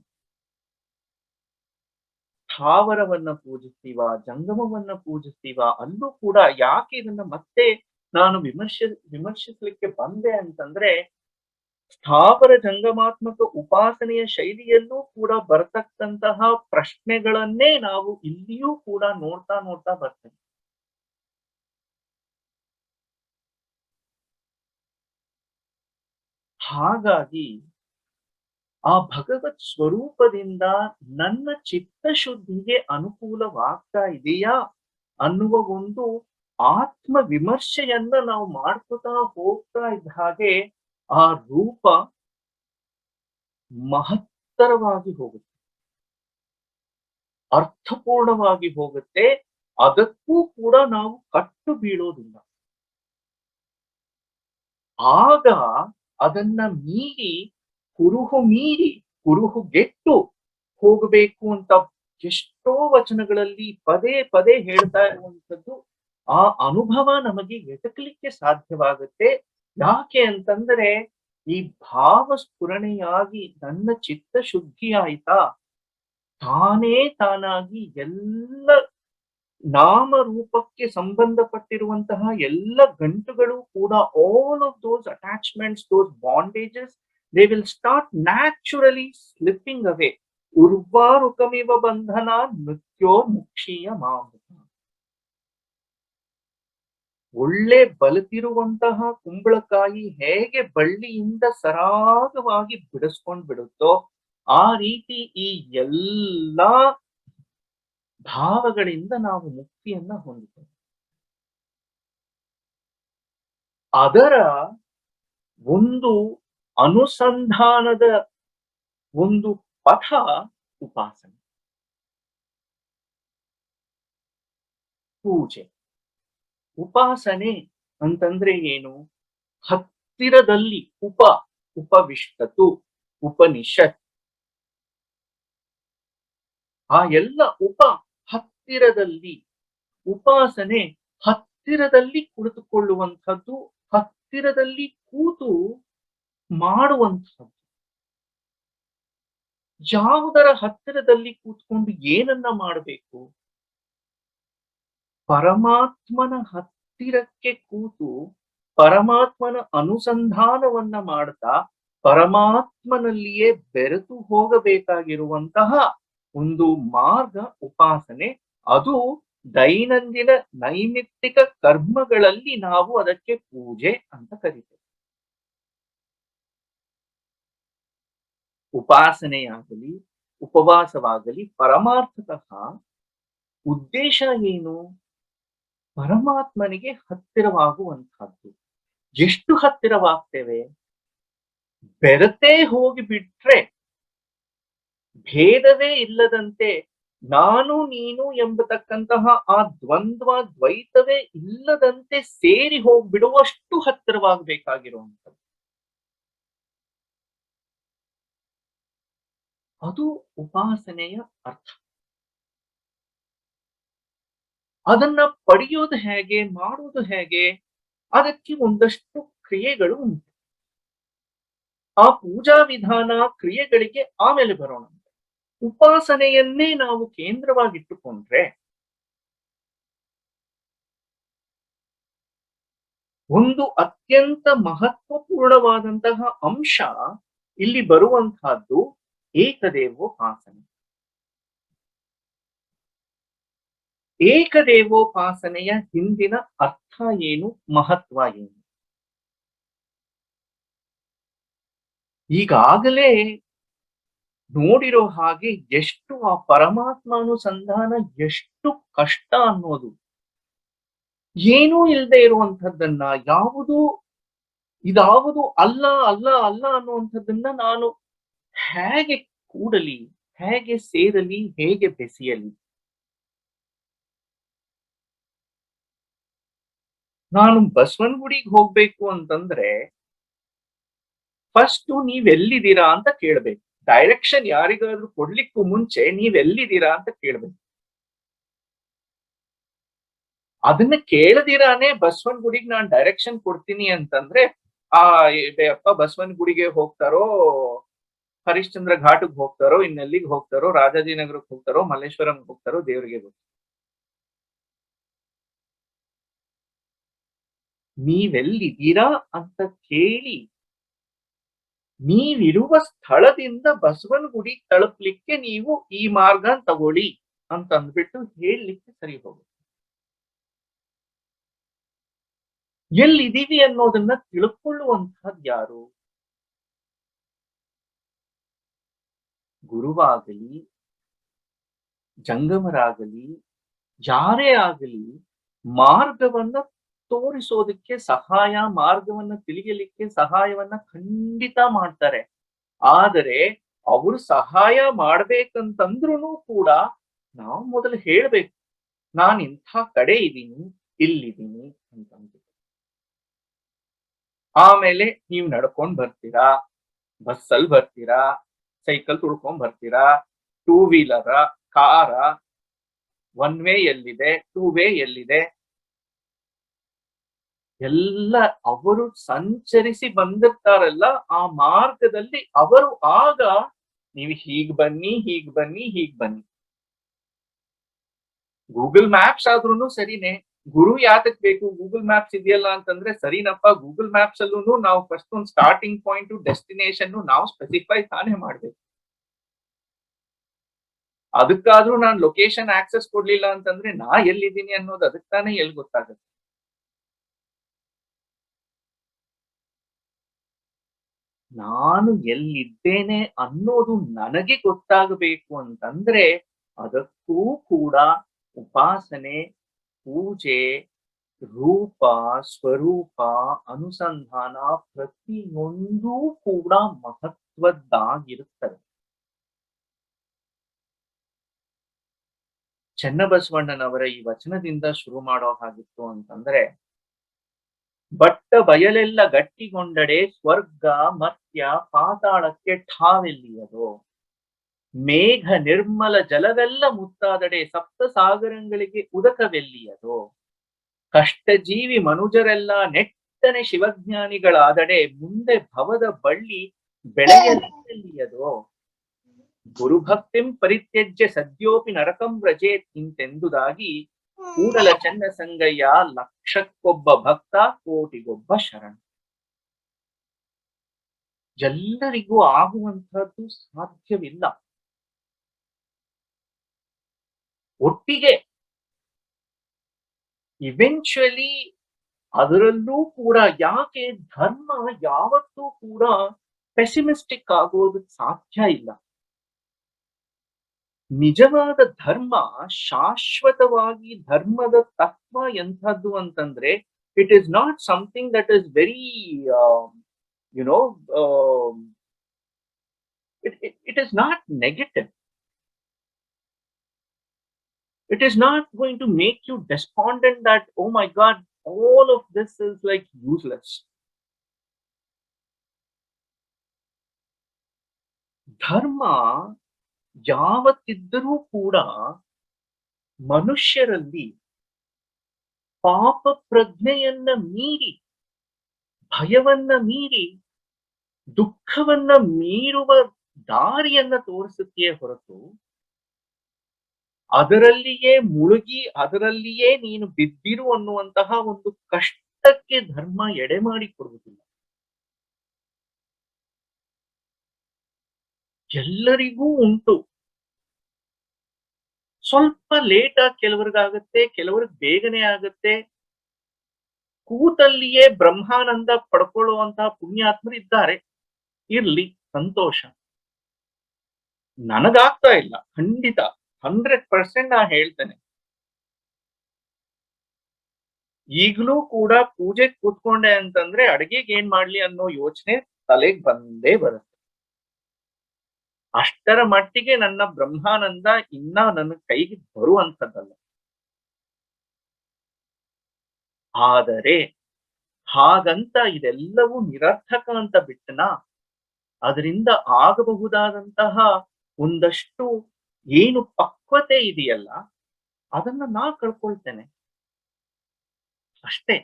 ಸ್ಥಾವರವನ್ನ ಪೂಜಿಸ್ತೀವ, ಜಂಗಮವನ್ನ ಪೂಜಿಸ್ತೀವ, ಅಲ್ಲೂ ಕೂಡ ಯಾಕೆ ಇದನ್ನ ಮತ್ತೆ ನಾನು ವಿಮರ್ಶಿಸ್ಲಿಕ್ಕೆ ಬಂದೆ ಅಂತಂದ್ರೆ, ಸ್ಥಾವರ ಜಂಗಮಾತ್ಮಕ ಉಪಾಸನೆಯ ಶೈಲಿಯಲ್ಲೂ ಕೂಡ ಬರತಕ್ಕಂತಹ ಪ್ರಶ್ನೆಗಳನ್ನೇ ನಾವು ಇಲ್ಲಿಯೂ ಕೂಡ ನೋಡ್ತಾ ನೋಡ್ತಾ ಬರ್ತೇವೆ. ಹಾಗಾಗಿ ಆ ಭಗವತ್ ಸ್ವರೂಪದಿಂದ ನನ್ನ ಚಿತ್ತಶುದ್ಧಿಗೆ ಅನುಕೂಲವಾಗ್ತಾ ಇದೆಯಾ ಅನ್ನುವ ಒಂದು ಆತ್ಮ ವಿಮರ್ಶೆಯನ್ನ ನಾವು ಮಾಡ್ಕೋತಾ ಹೋಗ್ತಾ ಇದ್ದ ಹಾಗೆ ಆ ರೂಪ ಮಹತ್ತರವಾಗಿ ಹೋಗುತ್ತೆ, ಅರ್ಥಪೂರ್ಣವಾಗಿ ಹೋಗುತ್ತೆ. ಅದಕ್ಕೂ ಕೂಡ ನಾವು ಕಟ್ಟು ಬೀಳೋದಿಲ್ಲ. ಆಗ ಅದನ್ನ ಮೀರಿ ಕುರುಹುಗೆಟ್ಟು ಹೋಗಬೇಕು ಅಂತ ಎಷ್ಟೋ ವಚನಗಳಲ್ಲಿ ಪದೇ ಪದೇ ಹೇಳ್ತಾ ಇರುವಂತದ್ದು. ಆ ಅನುಭವ ನಮಗೆ ಎಟಕಲಿಕ್ಕೆ ಸಾಧ್ಯವಾಗುತ್ತೆ. ಯಾಕೆ ಅಂತಂದ್ರೆ ಈ ಭಾವ ಸ್ಫುರಣೆಯಾಗಿ ನನ್ನ ಚಿತ್ತ ಶುದ್ಧಿ ಆಯ್ತಾ, ತಾನೇ ತಾನಾಗಿ ಎಲ್ಲ ನಾಮರೂಪಕ್ಕೆ ಸಂಬಂಧಪಟ್ಟಿರುವಂತಹ ಎಲ್ಲ ಗಂಟುಗಳು ಕೂಡ, all of those attachments, those bondages, they will start naturally slipping away. ಉರ್ವಾರುಕಮಿವ ಬಂಧನ ಮೃತ್ಯೋ ಮುಕ್ಷೀಯ ಮಾಮೃತ. ಒಳ್ಳೆ ಬಲತಿರುವಂತಹ ಕುಂಬಳಕಾಯಿ ಹೇಗೆ ಬಳ್ಳಿಯಿಂದ ಸರಾಗವಾಗಿ ಬಿಡಿಸ್ಕೊಂಡ್ ಬಿಡುತ್ತೋ, ಆ ರೀತಿ ಈ ಎಲ್ಲಾ ಭಾವಗಳಿಂದ ನಾವು ಮುಕ್ತಿಯನ್ನ ಹೊಂದುತ್ತೇವೆ. ಅದರ ಒಂದು ಅನುಸಂಧಾನದ ಒಂದು ಪಥ ಉಪಾಸನೆ. ಪೂಜೆ. ಉಪಾಸನೆ ಅಂತಂದ್ರೆ ಏನು? ಹತ್ತಿರದಲ್ಲಿ ಉಪವಿಷ್ಟತು, ಉಪನಿಷತ್, ಆ ಎಲ್ಲ ಹತ್ತಿರದಲ್ಲಿ. ಉಪಾಸನೆ ಹತ್ತಿರದಲ್ಲಿ ಕುಳಿತುಕೊಳ್ಳುವಂಥದ್ದು, ಹತ್ತಿರದಲ್ಲಿ ಕೂತು ಮಾಡುವಂಥದ್ದು. ಯಾವುದರ ಹತ್ತಿರದಲ್ಲಿ ಕೂತ್ಕೊಂಡು ಏನನ್ನ ಮಾಡಬೇಕು? ಪರಮಾತ್ಮನ ಹತ್ತಿರಕ್ಕೆ ಕೂತು ಪರಮಾತ್ಮನ ಅನುಸಂಧಾನವನ್ನ ಮಾಡ್ತಾ ಪರಮಾತ್ಮನಲ್ಲಿಯೇ ಬೆರೆತು ಹೋಗಬೇಕಾಗಿರುವಂತಹ ಒಂದು ಮಾರ್ಗ ಉಪಾಸನೆ. ಅದು ದೈನಂದಿನ ನೈಮಿತ್ತಿಕ ಕರ್ಮಗಳಲ್ಲಿ ನಾವು ಅದಕ್ಕೆ ಪೂಜೆ ಅಂತ ಕರಿತೇವೆ. ಉಪಾಸನೆಯಾಗಲಿ ಉಪವಾಸವಾಗಲಿ ಪರಮಾರ್ಥತಃ ಉದ್ದೇಶ ಏನು? ಪರಮಾತ್ಮನಿಗೆ ಹತ್ತಿರವಾಗುವಂತಹದ್ದು. ಎಷ್ಟು ಹತ್ತಿರವಾಗ್ತೇವೆ? ಬೆರತೇ ಹೋಗಿ ಬಿಟ್ರೆ, ಭೇದವೇ ಇಲ್ಲದಂತೆ ನಾನು ನೀನು ಎಂಬತಕ್ಕಂತಹ ಆ ದ್ವೈತವೇ ಇಲ್ಲದಂತೆ ಸೇರಿ ಹೋಗ್ಬಿಡುವಷ್ಟು ಹತ್ತಿರವಾಗಬೇಕಾಗಿರುವಂಥದ್ದು. ಅದು ಉಪಾಸನೆಯ ಅರ್ಥ. ಅದನ್ನ ಪಡೆಯೋದು ಹೇಗೆ, ಮಾಡುವುದು ಹೇಗೆ? ಅದಕ್ಕೆ ಒಂದಷ್ಟು ಕ್ರಿಯೆಗಳು ಉಂಟು. ಆ ಪೂಜಾ ವಿಧಾನ ಕ್ರಿಯೆಗಳಿಗೆ ಆಮೇಲೆ ಬರೋಣ. ಉಪಾಸನೆಯನ್ನೇ ನಾವು ಕೇಂದ್ರವಾಗಿಟ್ಟುಕೊಂಡ್ರೆ ಒಂದು ಅತ್ಯಂತ ಮಹತ್ವಪೂರ್ಣವಾದಂತಹ ಅಂಶ ಇಲ್ಲಿ ಬರುವಂತಹದ್ದು ಏಕದೇವೋಪಾಸನೆ. ಏಕದೇವೋಪಾಸನೆಯ ಹಿಂದಿನ ಅರ್ಥ ಏನು, ಮಹತ್ವ ಏನು? ಈಗಾಗಲೇ ನೋಡಿರೋ ಹಾಗೆ ಎಷ್ಟು ಆ ಪರಮಾತ್ಮಾನುಸಂಧಾನ ಎಷ್ಟು ಕಷ್ಟ ಅನ್ನೋದು. ಏನೂ ಇಲ್ಲದೆ ಇರುವಂಥದ್ದನ್ನ, ಇದಾವುದು ಅಲ್ಲ ಅಲ್ಲ ಅಲ್ಲ ಅನ್ನುವಂಥದ್ದನ್ನ ನಾನು ಹೇಗೆ ಕೂಡಲಿ, ಹೇಗೆ ಸೇರಲಿ, ಹೇಗೆ ಬೆಸೆಯಲಿ? ನಾನು ಬಸವನಗುಡಿಗೆ ಹೋಗ್ಬೇಕು ಅಂತಂದ್ರೆ ಫಸ್ಟ್ ನೀವೆಲ್ಲಿದ್ದೀರಾ ಅಂತ ಕೇಳ್ಬೇಕು. ಡೈರೆಕ್ಷನ್ ಯಾರಿಗಾದ್ರೂ ಕೊಡ್ಲಿಕ್ಕೂ ಮುಂಚೆ ನೀವೆಲ್ಲಿದ್ದೀರಾ ಅಂತ ಕೇಳ್ಬೇಕು. ಅದನ್ನ ಕೇಳದಿರಾನೇ ಬಸವನಗುಡಿಗೆ ನಾನು ಡೈರೆಕ್ಷನ್ ಕೊಡ್ತೀನಿ ಅಂತಂದ್ರೆ ಅಪ್ಪ ಬಸವನಗುಡಿಗೆ ಹೋಗ್ತಾರೋ, ಹರಿಶ್ಚಂದ್ರ ಘಾಟ್ಗೆ ಹೋಗ್ತಾರೋ, ಇನ್ನೆಲ್ಲಿಗೆ ಹೋಗ್ತಾರೋ, ರಾಜಾಜಿನಗರಕ್ಕೆ ಹೋಗ್ತಾರೋ, ಮಲ್ಲೇಶ್ವರಂಗೆ ಹೋಗ್ತಾರೋ, ದೇವರಿಗೆ ಗೊತ್ತು. ನೀವೆಲ್ಲಿದ್ದೀರಾ ಅಂತ ಕೇಳಿ ನೀವಿರುವ ಸ್ಥಳದಿಂದ ಬಸವನಗುಡಿ ತಲುಪಲಿಕ್ಕೆ ನೀವು ಈ ಮಾರ್ಗ ತಗೊಳ್ಳಿ ಅಂತ ಅಂದ್ಬಿಟ್ಟು ಹೇಳಲಿಕ್ಕೆ ಸರಿ ಹೋಗುತ್ತೆ. ಎಲ್ಲಿದ್ದೀವಿ ಅನ್ನೋದನ್ನ ತಿಳ್ಕೊಳ್ಳುವಂತಹದ್ದು ಯಾರು? ಗುರುವಾಗಲಿ, ಜಂಗಮರಾಗಲಿ, ಯಾರೇ ಆಗಲಿ ಮಾರ್ಗವನ್ನ ತೋರಿಸೋದಕ್ಕೆ ಸಹಾಯ, ಮಾರ್ಗವನ್ನ ತಿಳಿಯಲಿಕ್ಕೆ ಸಹಾಯವನ್ನ ಖಂಡಿತ ಮಾಡ್ತಾರೆ. ಆದರೆ ಅವರು ಸಹಾಯ ಮಾಡ್ಬೇಕಂತಂದ್ರೂ ಕೂಡ ನಾವು ಮೊದಲು ಹೇಳ್ಬೇಕು, ನಾನು ಇಂಥ ಕಡೆ ಇದ್ದೀನಿ, ಇಲ್ಲಿದ್ದೀನಿ ಅಂತ. ಆಮೇಲೆ ನೀವು ನಡ್ಕೊಂಡ್ ಬರ್ತೀರಾ, ಬಸ್ಸಲ್ಲಿ ಬರ್ತೀರಾ, ಸೈಕಲ್ ತುಳ್ಕೊಂಡ್ ಬರ್ತೀರಾ, ಟೂ ವೀಲರ, ಕಾರ, ಒನ್ ವೇ ಎಲ್ಲಿದೆ, ಟೂ ವೇ ಎಲ್ಲಿದೆ, ಎಲ್ಲ ಅವರು ಸಂಚರಿಸಿ ಬಂದಿರ್ತಾರಲ್ಲ ಆ ಮಾರ್ಗದಲ್ಲಿ ಅವರು ಆಗ ನೀವು ಹೀಗ್ ಬನ್ನಿ, ಹೀಗ್ ಬನ್ನಿ, ಹೀಗ್ ಬನ್ನಿ. ಗೂಗಲ್ ಮ್ಯಾಪ್ಸ್ ಆದ್ರೂ ಸರಿನೇ. ಗುರು ಯಾತಕ್ ಬೇಕು? ಗೂಗಲ್ ಮ್ಯಾಪ್ಸ್ ಇದೆಯಲ್ಲ ಅಂತಂದ್ರೆ ಸರಿನಪ್ಪ, ಗೂಗಲ್ ಮ್ಯಾಪ್ಸ್ ಅಲ್ಲೂ ನಾವು ಫಸ್ಟ್ ಒಂದು ಸ್ಟಾರ್ಟಿಂಗ್ ಪಾಯಿಂಟ್, ಡೆಸ್ಟಿನೇಷನ್ ನಾವು ಸ್ಪೆಸಿಫೈ ತಾನೇ ಮಾಡ್ಬೇಕು. ಅದಕ್ಕಾದ್ರೂ ನಾನು ಲೊಕೇಶನ್ ಆಕ್ಸೆಸ್ ಕೊಡ್ಲಿಲ್ಲ ಅಂತಂದ್ರೆ ನಾ ಎಲ್ಲಿದ್ದೀನಿ ಅನ್ನೋದು ಅದಕ್ಕೆ ತಾನೇ ಎಲ್ಲಿ ಗೊತ್ತಾಗುತ್ತೆ. ನಾನು ಎಲ್ಲಿದ್ದೇನೆ ಅನ್ನೋದು ನನಗೆ ಗೊತ್ತಾಗಬೇಕು ಅಂತಂದ್ರೆ ಅದಕ್ಕೂ ಕೂಡ ಉಪಾಸನೆ, ಪೂಜೆ, ರೂಪ, ಸ್ವರೂಪ, ಅನುಸಂಧಾನ ಪ್ರತಿಯೊಂದೂ ಕೂಡ ಮಹತ್ವದ್ದಾಗಿರುತ್ತದೆ. ಚನ್ನಬಸವಣ್ಣನವರ ಈ ವಚನದಿಂದ ಶುರು ಮಾಡೋ ಹಾಗಿತ್ತು ಅಂತಂದ್ರೆ, ಬಟ್ಟ ಬಯಲೆಲ್ಲ ಗಟ್ಟಿಗೊಂಡಡೆ ಸ್ವರ್ಗ ಮರ್ತ್ಯ ಪಾತಾಳಕ್ಕೆ ಠಾವೆಲ್ಲಿಯದೋ, ಮೇಘ ನಿರ್ಮಲ ಜಲವೆಲ್ಲ ಮುತ್ತಾದಡೆ ಸಪ್ತ ಸಾಗರಗಳಿಗೆ ಉದಕವೆಲ್ಲಿಯದೋ, ಕಷ್ಟಜೀವಿ ಮನುಜರೆಲ್ಲ ನೆಟ್ಟನೆ ಶಿವಜ್ಞಾನಿಗಳಾದಡೆ ಮುಂದೆ ಭವದ ಬಳ್ಳಿ ಬೆಳೆಯಲಿಯದೋ, ಗುರುಭಕ್ತಿಂ ಪರಿತ್ಯಜ್ಯ ಸದ್ಯೋಪಿ ನರಕಂ ವ್ರಜೇತ್ ಇಂತೆಂದುದಾಗಿ ಕೂಡಲ ಚೆನ್ನ ಸಂಗಯ್ಯ ಲಕ್ಷಕ್ಕೊಬ್ಬ ಭಕ್ತ ಕೋಟಿಗೊಬ್ಬ ಶರಣ. ಎಲ್ಲರಿಗೂ ಆಗುವಂತಹದ್ದು ಸಾಧ್ಯವಿಲ್ಲ. ಒಟ್ಟಿಗೆ ಇವೆಂಚುಯಲಿ ಅದರಲ್ಲೂ ಕೂಡ ಯಾಕೆ ಧರ್ಮ ಯಾವತ್ತೂ ಕೂಡ ಪೆಸಿಮಿಸ್ಟಿಕ್ ಆಗೋದಕ್ಕೆ ಸಾಧ್ಯ ಇಲ್ಲ. ನಿಜವಾದ ಧರ್ಮ, ಶಾಶ್ವತವಾಗಿ ಧರ್ಮದ ತತ್ವ ಎಂಥದ್ದು ಅಂತಂದ್ರೆ, it is not something that is very it is not negative. It is not going to make you despondent that, oh my God, all of this is like useless. ಧರ್ಮ ಯಾವತ್ತಿದ್ದರೂ ಕೂಡ ಮನುಷ್ಯರಲ್ಲಿ ಪಾಪ ಪ್ರಜ್ಞೆಯನ್ನ ಮೀರಿ, ಭಯವನ್ನ ಮೀರಿ, ದುಃಖವನ್ನ ಮೀರುವ ದಾರಿಯನ್ನ ತೋರಿಸುತ್ತೆಯೇ ಹೊರತು ಅದರಲ್ಲಿಯೇ ಮುಳುಗಿ ಅದರಲ್ಲಿಯೇ ನೀನು ಬಿದ್ದಿರು ಅನ್ನುವಂತಹ ಒಂದು ಕಷ್ಟಕ್ಕೆ ಧರ್ಮ ಎಡೆ ಮಾಡಿ ಕೊಡುವುದಿಲ್ಲ. ಎಲ್ಲರಿಗೂ ಉಂಟು. ಸ್ವಲ್ಪ ಲೇಟ್ ಆಗಿ ಕೆಲವರಿಗಾಗತ್ತೆ, ಕೆಲವರಿಗೆ ಬೇಗನೆ ಆಗತ್ತೆ. ಕೂತಲ್ಲಿಯೇ ಬ್ರಹ್ಮಾನಂದ ಪಡ್ಕೊಳ್ಳುವಂತಹ ಪುಣ್ಯಾತ್ಮರು ಇದ್ದಾರೆ, ಇರ್ಲಿ, ಸಂತೋಷ. ನನಗಾಗ್ತಾ ಇಲ್ಲ, ಖಂಡಿತ 100% ನಾ ಹೇಳ್ತೇನೆ. ಈಗಲೂ ಕೂಡ ಪೂಜೆ ಕೂತ್ಕೊಂಡೆ ಅಂತಂದ್ರೆ ಅಡಿಗೆಗೆ ಏನ್ ಮಾಡ್ಲಿ ಅನ್ನೋ ಯೋಚನೆ ತಲೆಗೆ ಬಂದೇ ಬರುತ್ತೆ. ಅಷ್ಟರ ಮಟ್ಟಿಗೆ ನನ್ನ ಬ್ರಹ್ಮಾನಂದ ಇನ್ನ ನನ್ನ ಕೈಗೆ ಬರುವಂಥದ್ದಲ್ಲ. ಆದರೆ ಹಾಗಂತ ಇದೆಲ್ಲವೂ ನಿರರ್ಥಕ ಅಂತ ಬಿಟ್ಟನ, ಅದರಿಂದ ಆಗಬಹುದಾದಂತಹ ಒಂದಷ್ಟು ಏನು ಪಕ್ವತೆ ಇದೆಯಲ್ಲ ಅದನ್ನ ನಾ ಕಳ್ಕೊಳ್ತೇನೆ ಅಷ್ಟೇ.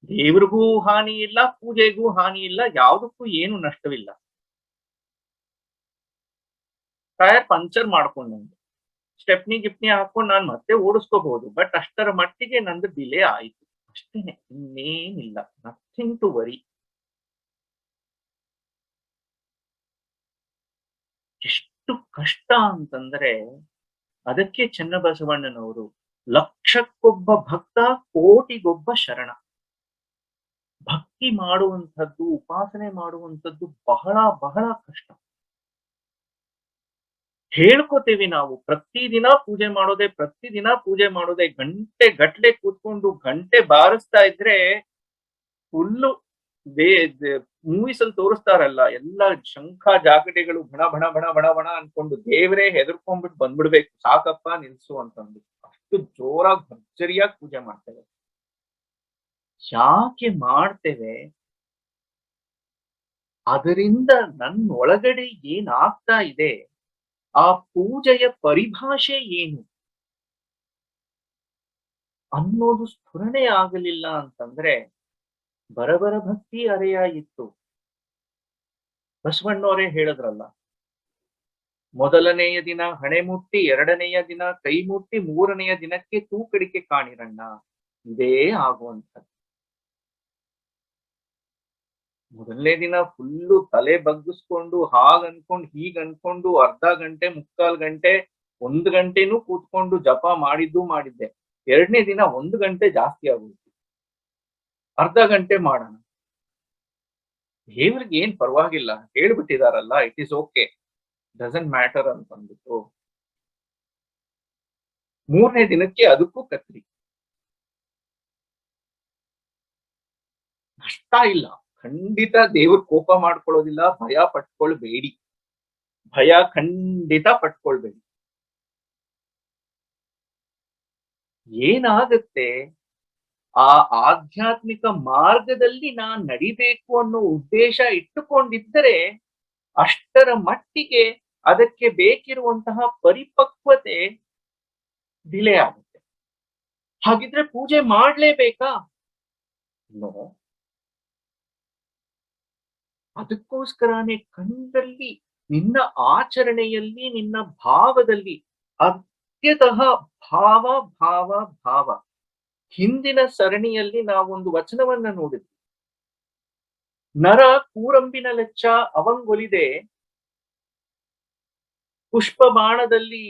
ದೇವ್ರಿಗೂ ಹಾನಿ ಇಲ್ಲ, ಪೂಜೆಗೂ ಹಾನಿ ಇಲ್ಲ, ಯಾವುದಕ್ಕೂ ಏನು ನಷ್ಟವಿಲ್ಲ. ಟೈರ್ ಪಂಚರ್ ಮಾಡ್ಕೊಂಡು ಸ್ಟೆಪ್ನಿ ಗಿಪ್ನಿ ಹಾಕೊಂಡು ನಾನು ಮತ್ತೆ ಓಡಿಸ್ಕೋಬಹುದು, ಬಟ್ ಅಷ್ಟರ ಮಟ್ಟಿಗೆ ನಂದು ಡಿಲೇ ಆಯ್ತು ಅಷ್ಟೇನೆ, ಇನ್ನೇನಿಲ್ಲ. Nothing to worry. ಎಷ್ಟು ಕಷ್ಟ ಅಂತಂದ್ರೆ ಅದಕ್ಕೆ ಚನ್ನಬಸವಣ್ಣನವರು ಲಕ್ಷಕ್ಕೊಬ್ಬ ಭಕ್ತ ಕೋಟಿಗೊಬ್ಬ ಶರಣ. ಭಕ್ತಿ ಮಾಡುವಂಥದ್ದು, ಉಪಾಸನೆ ಮಾಡುವಂಥದ್ದು ಬಹಳ ಬಹಳ ಕಷ್ಟ. ಹೇಳ್ಕೋತೇವಿ ನಾವು, ಪ್ರತಿದಿನ ಪೂಜೆ ಮಾಡೋದೇ, ಗಂಟೆ ಗಟ್ಲೆ ಕೂತ್ಕೊಂಡು ಗಂಟೆ ಬಾರಿಸ್ತಾ ಇದ್ರೆ ಫುಲ್ಲು ಮೂವೀಸ್ ಅಲ್ಲಿ ತೋರಿಸ್ತಾರಲ್ಲ, ಎಲ್ಲ ಶಂಖ ಜಾಗಟೆಗಳು ಬಣ ಬಣ ಬಣ ಬಣ ಬಣ ಅನ್ಕೊಂಡು ದೇವರೇ ಹೆದರ್ಕೊಂಡ್ಬಿಟ್ಟು ಬಂದ್ಬಿಡ್ಬೇಕು, ಸಾಕಪ್ಪ ನಿಲ್ಸು ಅಂತಂದು ಅಷ್ಟು ಜೋರಾಗಿ ಭರ್ಜರಿಯಾಗಿ ಪೂಜೆ ಮಾಡ್ತೇವೆ. ಯಾಕೆ ಮಾಡ್ತೇವೆ? ಅದರಿಂದ ನನ್ನ ಒಳಗಡೆ ಏನಾಗ್ತಾ ಇದೆ, ಆ ಪೂಜೆಯ ಪರಿಭಾಷೆ ಏನು ಅನ್ನೋದು ಸ್ಫುರಣೆ ಆಗಲಿಲ್ಲ ಅಂತಂದ್ರೆ ಬರಬರ ಭಕ್ತಿ ಅರೆಯಾಗಿತ್ತು. ಬಸವಣ್ಣವರೇ ಹೇಳಿದ್ರಲ್ಲ, ಮೊದಲನೆಯ ದಿನ ಹಣೆ ಮುಟ್ಟಿ, ಎರಡನೆಯ ದಿನ ಕೈ ಮುಟ್ಟಿ, ಮೂರನೆಯ ದಿನಕ್ಕೆ ತೂಕಡಿಕೆ ಕಾಣಿರಣ್ಣ. ಇದೇ ಆಗುವಂಥದ್ದು. ಮೊದಲನೇ ದಿನ ಫುಲ್ಲು ತಲೆ ಬಗ್ಗಿಸ್ಕೊಂಡು ಹಾಗ್ ಅನ್ಕೊಂಡು ಹೀಗ್ ಅನ್ಕೊಂಡು ಅರ್ಧ ಗಂಟೆ, ಮುಕ್ಕಾಲ್ ಗಂಟೆ, 1 ಗಂಟೆನೂ ಕೂತ್ಕೊಂಡು ಜಪ ಮಾಡಿದ್ದೆ. ಎರಡನೇ ದಿನ 1 ಗಂಟೆ ಜಾಸ್ತಿ ಆಗುತ್ತೆ, ಅರ್ಧ ಗಂಟೆ ಮಾಡೋಣ. ದೇವ್ರಿಗೆ ಏನ್ ಪರವಾಗಿಲ್ಲ, ಹೇಳ್ಬಿಟ್ಟಿದಾರಲ್ಲ, it is okay, doesn't matter ಅಂತಂದ್ಬಿಟ್ಟು ಮೂರನೇ ದಿನಕ್ಕೆ ಅದಕ್ಕೂ ಕತ್ರಿ. ನಷ್ಟ ಇಲ್ಲ, ಖಂಡಿತ ದೇವ್ರ ಕೋಪ ಮಾಡ್ಕೊಳ್ಳೋದಿಲ್ಲ. ಭಯ ಪಟ್ಕೊಳ್ಬೇಡಿ, ಭಯ ಖಂಡಿತ ಪಟ್ಕೊಳ್ಬೇಡಿ. ಏನಾಗುತ್ತೆ, ಆ ಆಧ್ಯಾತ್ಮಿಕ ಮಾರ್ಗದಲ್ಲಿ ನಾನ್ ನಡಿಬೇಕು ಅನ್ನೋ ಉದ್ದೇಶ ಇಟ್ಟುಕೊಂಡಿದ್ದರೆ ಅಷ್ಟರ ಮಟ್ಟಿಗೆ ಅದಕ್ಕೆ ಬೇಕಿರುವಂತಹ ಪರಿಪಕ್ವತೆ ಡಿಲೇ ಆಗುತ್ತೆ. ಹಾಗಿದ್ರೆ ಪೂಜೆ ಮಾಡ್ಲೇಬೇಕಾ? ನೋ. ಅದಕ್ಕೋಸ್ಕರನೇ ಕಣ್ಣಲ್ಲಿ, ನಿನ್ನ ಆಚರಣೆಯಲ್ಲಿ, ನಿನ್ನ ಭಾವದಲ್ಲಿ ಅತ್ಯತಃ ಭಾವ ಭಾವ ಭಾವ. ಹಿಂದಿನ ಸರಣಿಯಲ್ಲಿ ನಾವೊಂದು ವಚನವನ್ನ ನೋಡಿದ್ವಿ. ನರ ಕೂರಂಬಿನ ಲೆಚ್ಚ ಅವಂಗೊಲಿದೆ, ಪುಷ್ಪಬಾಣದಲ್ಲಿ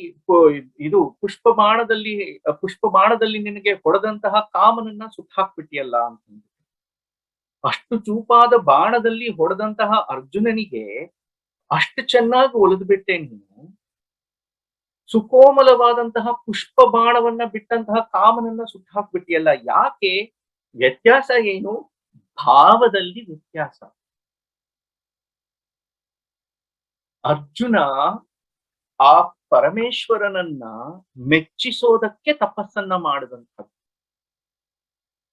ನಿನಗೆ ಹೊಡೆದಂತಹ ಕಾಮನನ್ನ ಸುಟ್ಟಾಕ್ಬಿಟ್ಟಿಯಲ್ಲ ಅಂತಂದು. ಅಷ್ಟು ಚೂಪಾದ ಬಾಣದಲ್ಲಿ ಹೊಡೆದಂತಹ ಅರ್ಜುನನಿಗೆ ಅಷ್ಟು ಚೆನ್ನಾಗಿ ಒಲಿದು ಬಿಟ್ಟೆ ನೀನು, ಸುಕೋಮಲವಾದಂತಹ ಪುಷ್ಪ ಬಾಣವನ್ನ ಬಿಟ್ಟಂತಹ ಕಾಮನನ್ನ ಸುಟ್ಟಾಕ್ಬಿಟ್ಟಿಯಲ್ಲ. ಯಾಕೆ? ವ್ಯತ್ಯಾಸ ಏನು? ಭಾವದಲ್ಲಿ ವ್ಯತ್ಯಾಸ. ಅರ್ಜುನ ಆ ಪರಮೇಶ್ವರನನ್ನ ಮೆಚ್ಚಿಸೋದಕ್ಕೆ ತಪಸ್ಸನ್ನ ಮಾಡಿದಂಥದ್ದು,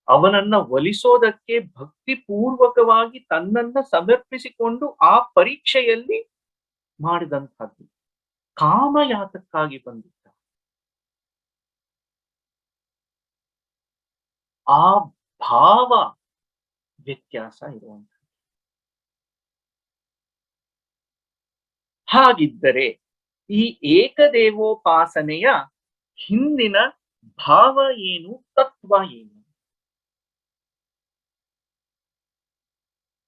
ಅವನನ್ನ ಒಲಿಸೋದಕ್ಕೆ ಭಕ್ತಿ ಪೂರ್ವಕವಾಗಿ ತನ್ನನ್ನ ಸಮರ್ಪಿಸಿಕೊಂಡು ಆ ಪರೀಕ್ಷೆಯಲ್ಲಿ ಮಾಡಿದಂಥದ್ದು. ಕಾಮಯಾತಕ್ಕಾಗಿ ಬಂದಿದ್ದ. ಆ ಭಾವ ವ್ಯತ್ಯಾಸ ಇರುವಂಥದ್ದು. ಹಾಗಿದ್ದರೆ ಈ ಏಕದೇವೋಪಾಸನೆಯ ಹಿಂದಿನ ಭಾವ ಏನು, ತತ್ವ ಏನು?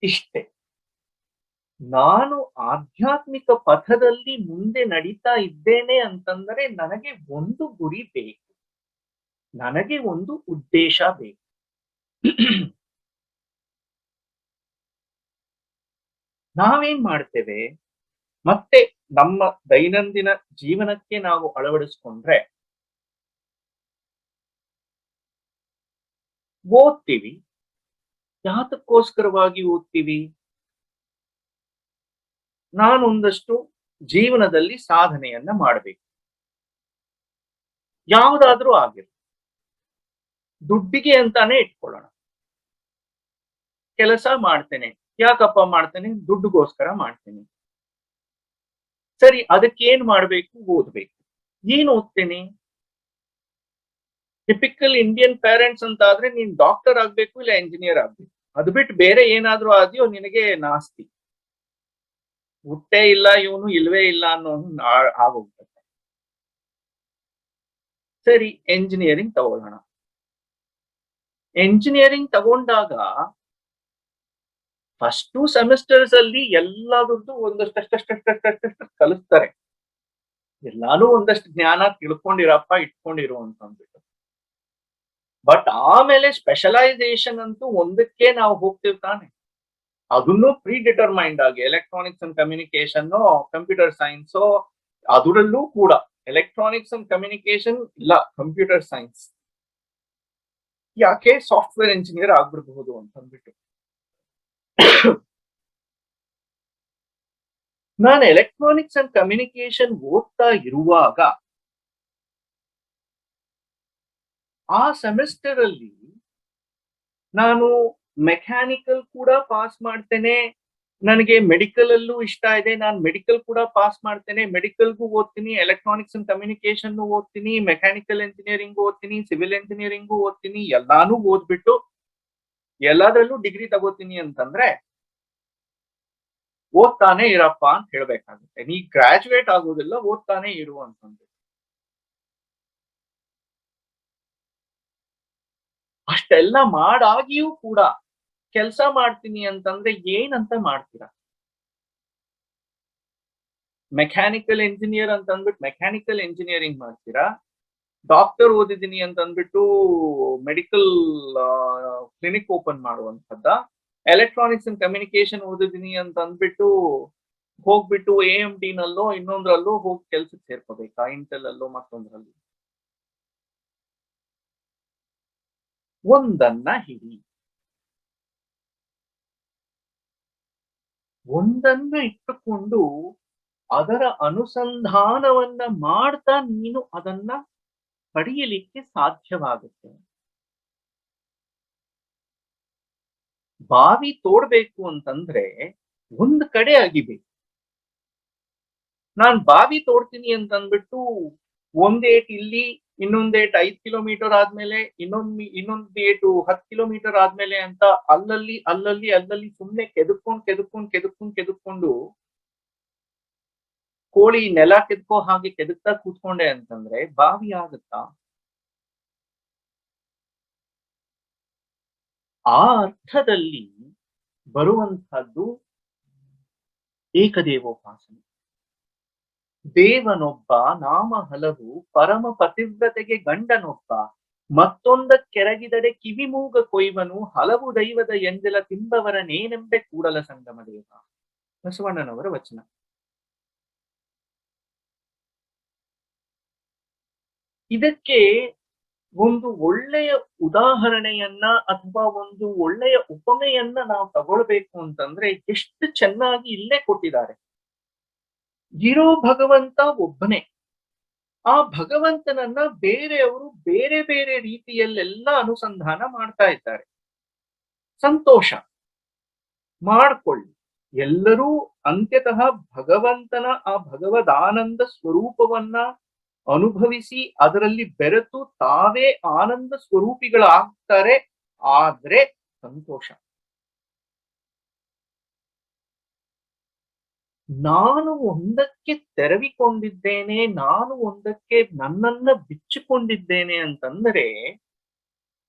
ಇಷ್ಟೇ. ನಾನು ಆಧ್ಯಾತ್ಮಿಕ ಪಥದಲ್ಲಿ ಮುಂದೆ ನಡೀತಾ ಇದ್ದೇನೆ ಅಂತಂದರೆ ನನಗೆ ಒಂದು ಗುರಿ ಬೇಕು, ನನಗೆ ಒಂದು ಉದ್ದೇಶ ಬೇಕು. ನಾವೇನ್ ಮಾಡ್ತೇವೆ, ಮತ್ತೆ ನಮ್ಮ ದೈನಂದಿನ ಜೀವನಕ್ಕೆ ನಾವು ಅಳವಡಿಸ್ಕೊಂಡ್ರೆ, ಓದ್ತೀವಿ. ಯಾತಕ್ಕೋಸ್ಕರವಾಗಿ ಓದ್ತೀವಿ? ನಾನೊಂದಷ್ಟು ಜೀವನದಲ್ಲಿ ಸಾಧನೆಯನ್ನ ಮಾಡಬೇಕು. ಯಾವುದಾದ್ರೂ ಆಗಿರ್ಲಿ, ದುಡ್ಡಿಗೆ ಅಂತಾನೆ ಇಟ್ಕೊಳ್ಳೋಣ. ಕೆಲಸ ಮಾಡ್ತೇನೆ. ಯಾಕಪ್ಪ ಮಾಡ್ತೇನೆ? ದುಡ್ಡುಗೋಸ್ಕರ ಮಾಡ್ತೇನೆ. ಸರಿ, ಅದಕ್ಕೇನ್ ಮಾಡ್ಬೇಕು? ಓದ್ಬೇಕು. ಏನ್ ಓದ್ತೇನೆ? ಟಿಪಿಕಲ್ ಇಂಡಿಯನ್ ಪೇರೆಂಟ್ಸ್ ಅಂತ ಆದ್ರೆ ನೀನ್ ಡಾಕ್ಟರ್ ಆಗ್ಬೇಕು, ಇಲ್ಲ ಎಂಜಿನಿಯರ್ ಆಗ್ಬೇಕು. ಅದು ಬಿಟ್ಟು ಬೇರೆ ಏನಾದ್ರೂ ಆದ್ಯೋ ನಿನಗೆ ನಾಸ್ತಿ, ಹುಟ್ಟೇ ಇಲ್ಲ ಇವನು, ಇಲ್ವೇ ಇಲ್ಲ ಅನ್ನೋ ಆಗೋಗ್ತದೆ. ಸರಿ, ಎಂಜಿನಿಯರಿಂಗ್ ತಗೊಳ್ಳೋಣ. ಎಂಜಿನಿಯರಿಂಗ್ ತಗೊಂಡಾಗ ಫಸ್ಟ್ ಸೆಮಿಸ್ಟರ್ಸ್ ಅಲ್ಲಿ ಎಲ್ಲಾದ್ರದ್ದು ಒಂದಷ್ಟು ಕಲಿಸ್ತಾರೆ. ಎಲ್ಲಾನು ಒಂದಷ್ಟು ಜ್ಞಾನ ತಿಳ್ಕೊಂಡಿರಪ್ಪ, ಇಟ್ಕೊಂಡಿರು ಅಂತಂದ್ಬಿಟ್ಟು. ಬಟ್ ಆಮೇಲೆ ಸ್ಪೆಷಲೈಸೇಷನ್ ಅಂತೂ ಒಂದಕ್ಕೆ ನಾವು ಹೋಗ್ತಿರ್ತಾನೆ. ಅದನ್ನು ಪ್ರೀ ಡಿಟರ್ಮೈಂಡ್ ಆಗಿ electronics and communication, computer science, ಅದರಲ್ಲೂ ಕೂಡ ಎಲೆಕ್ಟ್ರಾನಿಕ್ಸ್ ಅಂಡ್ ಕಮ್ಯುನಿಕೇಶನ್ ಇಲ್ಲ ಕಂಪ್ಯೂಟರ್ ಸೈನ್ಸ್. ಯಾಕೆ? ಸಾಫ್ಟ್ವೇರ್ ಇಂಜಿನಿಯರ್ ಆಗ್ಬಿಡಬಹುದು ಅಂತಂದ್ಬಿಟ್ಟು. ನಾನು ಎಲೆಕ್ಟ್ರಾನಿಕ್ಸ್ ಅಂಡ್ ಕಮ್ಯುನಿಕೇಶನ್ ಓದ್ತಾ ಇರುವಾಗ ಆ ಸೆಮಿಸ್ಟರ್ ಅಲ್ಲಿ ನಾನು ಮೆಕ್ಯಾನಿಕಲ್ ಕೂಡ ಪಾಸ್ ಮಾಡ್ತೇನೆ, ನನಗೆ ಮೆಡಿಕಲ್ ಅಲ್ಲೂ ಇಷ್ಟ ಇದೆ, ನಾನು ಮೆಡಿಕಲ್ ಕೂಡ ಪಾಸ್ ಮಾಡ್ತೇನೆ, ಮೆಡಿಕಲ್ಗೂ ಓದ್ತೀನಿ, ಎಲೆಕ್ಟ್ರಾನಿಕ್ಸ್ ಅಂಡ್ ಕಮ್ಯುನಿಕೇಶನ್ ಓದ್ತೀನಿ, ಮೆಕ್ಯಾನಿಕಲ್ ಇಂಜಿನಿಯರಿಂಗ್ ಓದ್ತೀನಿ, ಸಿವಿಲ್ ಇಂಜಿನಿಯರಿಂಗು ಓದ್ತೀನಿ, ಎಲ್ಲಾನು ಓದ್ಬಿಟ್ಟು ಎಲ್ಲಾದ್ರಲ್ಲೂ ಡಿಗ್ರಿ ತಗೋತೀನಿ ಅಂತಂದ್ರೆ ಓದ್ತಾನೆ ಇರಪ್ಪ ಅಂತ ಹೇಳ್ಬೇಕಾಗುತ್ತೆ. ನೀ ಗ್ರಾಜುಯೇಟ್ ಆಗೋದಿಲ್ಲ, ಓದ್ತಾನೆ ಇರು ಅಂತಂದ್ರೆ. ಅಷ್ಟೆಲ್ಲ ಮಾಡಾಗಿಯೂ ಕೂಡ ಕೆಲಸ ಮಾಡ್ತೀನಿ ಅಂತಂದ್ರೆ ಏನಂತ ಮಾಡ್ತೀರಾ? ಮೆಕ್ಯಾನಿಕಲ್ ಇಂಜಿನಿಯರ್ ಅಂತ ಅಂದ್ಬಿಟ್ಟು ಮೆಕ್ಯಾನಿಕಲ್ ಇಂಜಿನಿಯರಿಂಗ್ ಮಾಡ್ತೀರಾ? ಡಾಕ್ಟರ್ ಓದಿದ್ದೀನಿ ಅಂತ ಅಂದ್ಬಿಟ್ಟು ಮೆಡಿಕಲ್ ಕ್ಲಿನಿಕ್ ಓಪನ್ ಮಾಡುವಂಥದ್ದ? ಎಲೆಕ್ಟ್ರಾನಿಕ್ಸ್ ಅಂಡ್ ಕಮ್ಯುನಿಕೇಶನ್ ಓದಿದ್ದೀನಿ ಅಂತ ಅಂದ್ಬಿಟ್ಟು ಹೋಗ್ಬಿಟ್ಟು AMD ನಲ್ಲೋ ಇನ್ನೊಂದ್ರಲ್ಲೋ ಹೋಗಿ ಕೆಲ್ಸಕ್ಕೆ ಸೇರ್ಕೋಬೇಕಾ? ಇಂಟೆಲ್ ಅಲ್ಲೋ ಮತ್ತೊಂದ್ರಲ್ಲಿ? ಒಂದನ್ನ ಹಿಡಿ, ಒಂದನ್ನ ಇಟ್ಟುಕೊಂಡು ಅದರ ಅನುಸಂಧಾನವನ್ನ ಮಾಡ್ತಾ ನೀನು ಅದನ್ನ ಪಡೆಯಲಿಕ್ಕೆ ಸಾಧ್ಯವಾಗುತ್ತೆ. ಬಾವಿ ತೋಡ್ಬೇಕು ಅಂತಂದ್ರೆ ಒಂದ್ ಕಡೆ ಅಗಿಬೇಕು. ನಾನ್ ಬಾವಿ ತೋಡ್ತೀನಿ ಅಂತ ಅಂದ್ಬಿಟ್ಟು ಒಂದೇಟ್ ಇಲ್ಲಿ, ಇನ್ನೊಂದೇಟ್ 5 ಕಿಲೋಮೀಟರ್ ಆದ್ಮೇಲೆ, ಇನ್ನೊಂದ್ ಏಟು 10 ಕಿಲೋಮೀಟರ್ ಆದ್ಮೇಲೆ ಅಂತ ಅಲ್ಲಲ್ಲಿ ಸುಮ್ನೆ ಕೆದಕೊಂಡು ಕೋಳಿ ನೆಲ ಕೆದ್ಕೋ ಹಾಗೆ ಕೆದಕ್ತಾ ಕೂತ್ಕೊಂಡೆ ಅಂತಂದ್ರೆ ಬಾವಿ ಆಗುತ್ತಾ? ಆ ಅರ್ಥದಲ್ಲಿ ಬರುವಂತಹದ್ದು ಏಕದೇವೋಪಾಸನೆ. ದೇವನೊಬ್ಬ, ನಾಮ ಹಲವು, ಪರಮ ಪತಿವ್ರತೆಗೆ ಗಂಡನೊಬ್ಬ, ಮತ್ತೊಂದಕ್ಕೆರಗಿದಡೆ ಕಿವಿಮೂಗ ಕೊಯ್ವನು, ಹಲವು ದೈವದ ಎಂದೆಲ ತಿಂಬವರ ನೇನೆಂಬೆ ಕೂಡಲ ಸಂಗಮ ದೇವ. ಬಸವಣ್ಣನವರ ವಚನ. ಇದಕ್ಕೆ ಒಂದು ಒಳ್ಳೆಯ ಉದಾಹರಣೆಯನ್ನ ಅಥವಾ ಒಂದು ಒಳ್ಳೆಯ ಉಪಮೆಯನ್ನ ನಾವು ತಗೊಳ್ಬೇಕು ಅಂತಂದ್ರೆ ಎಷ್ಟು ಚೆನ್ನಾಗಿ ಇಲ್ಲೇ ಕೊಟ್ಟಿದ್ದಾರೆ. ಇರೋ ಭಗವಂತ ಒಬ್ಬನೇ. ಆ ಭಗವಂತನನ್ನ ಬೇರೆಯವರು ಬೇರೆ ಬೇರೆ ರೀತಿಯಲ್ಲೆಲ್ಲ ಅನುಸಂಧಾನ ಮಾಡ್ತಾ ಇದ್ದಾರೆ. ಸಂತೋಷ ಮಾಡ್ಕೊಳ್ಳಿ. ಎಲ್ಲರೂ ಅಂತ್ಯತಃ ಭಗವಂತನ ಆ ಭಗವದಾನಂದ ಸ್ವರೂಪವನ್ನ ಅನುಭವಿಸಿ ಅದರಲ್ಲಿ ಬೆರೆತು ತಾವೇ ಆನಂದ ಸ್ವರೂಪಿಗಳಾಗ್ತಾರೆ. ಆದ್ರೆ ಸಂತೋಷ. ನಾನು ಒಂದಕ್ಕೆ ತೆರವಿಕೊಂಡಿದ್ದೇನೆ, ನಾನು ಒಂದಕ್ಕೆ ನನ್ನನ್ನ ಬಿಚ್ಚಿಕೊಂಡಿದ್ದೇನೆ ಅಂತಂದರೆ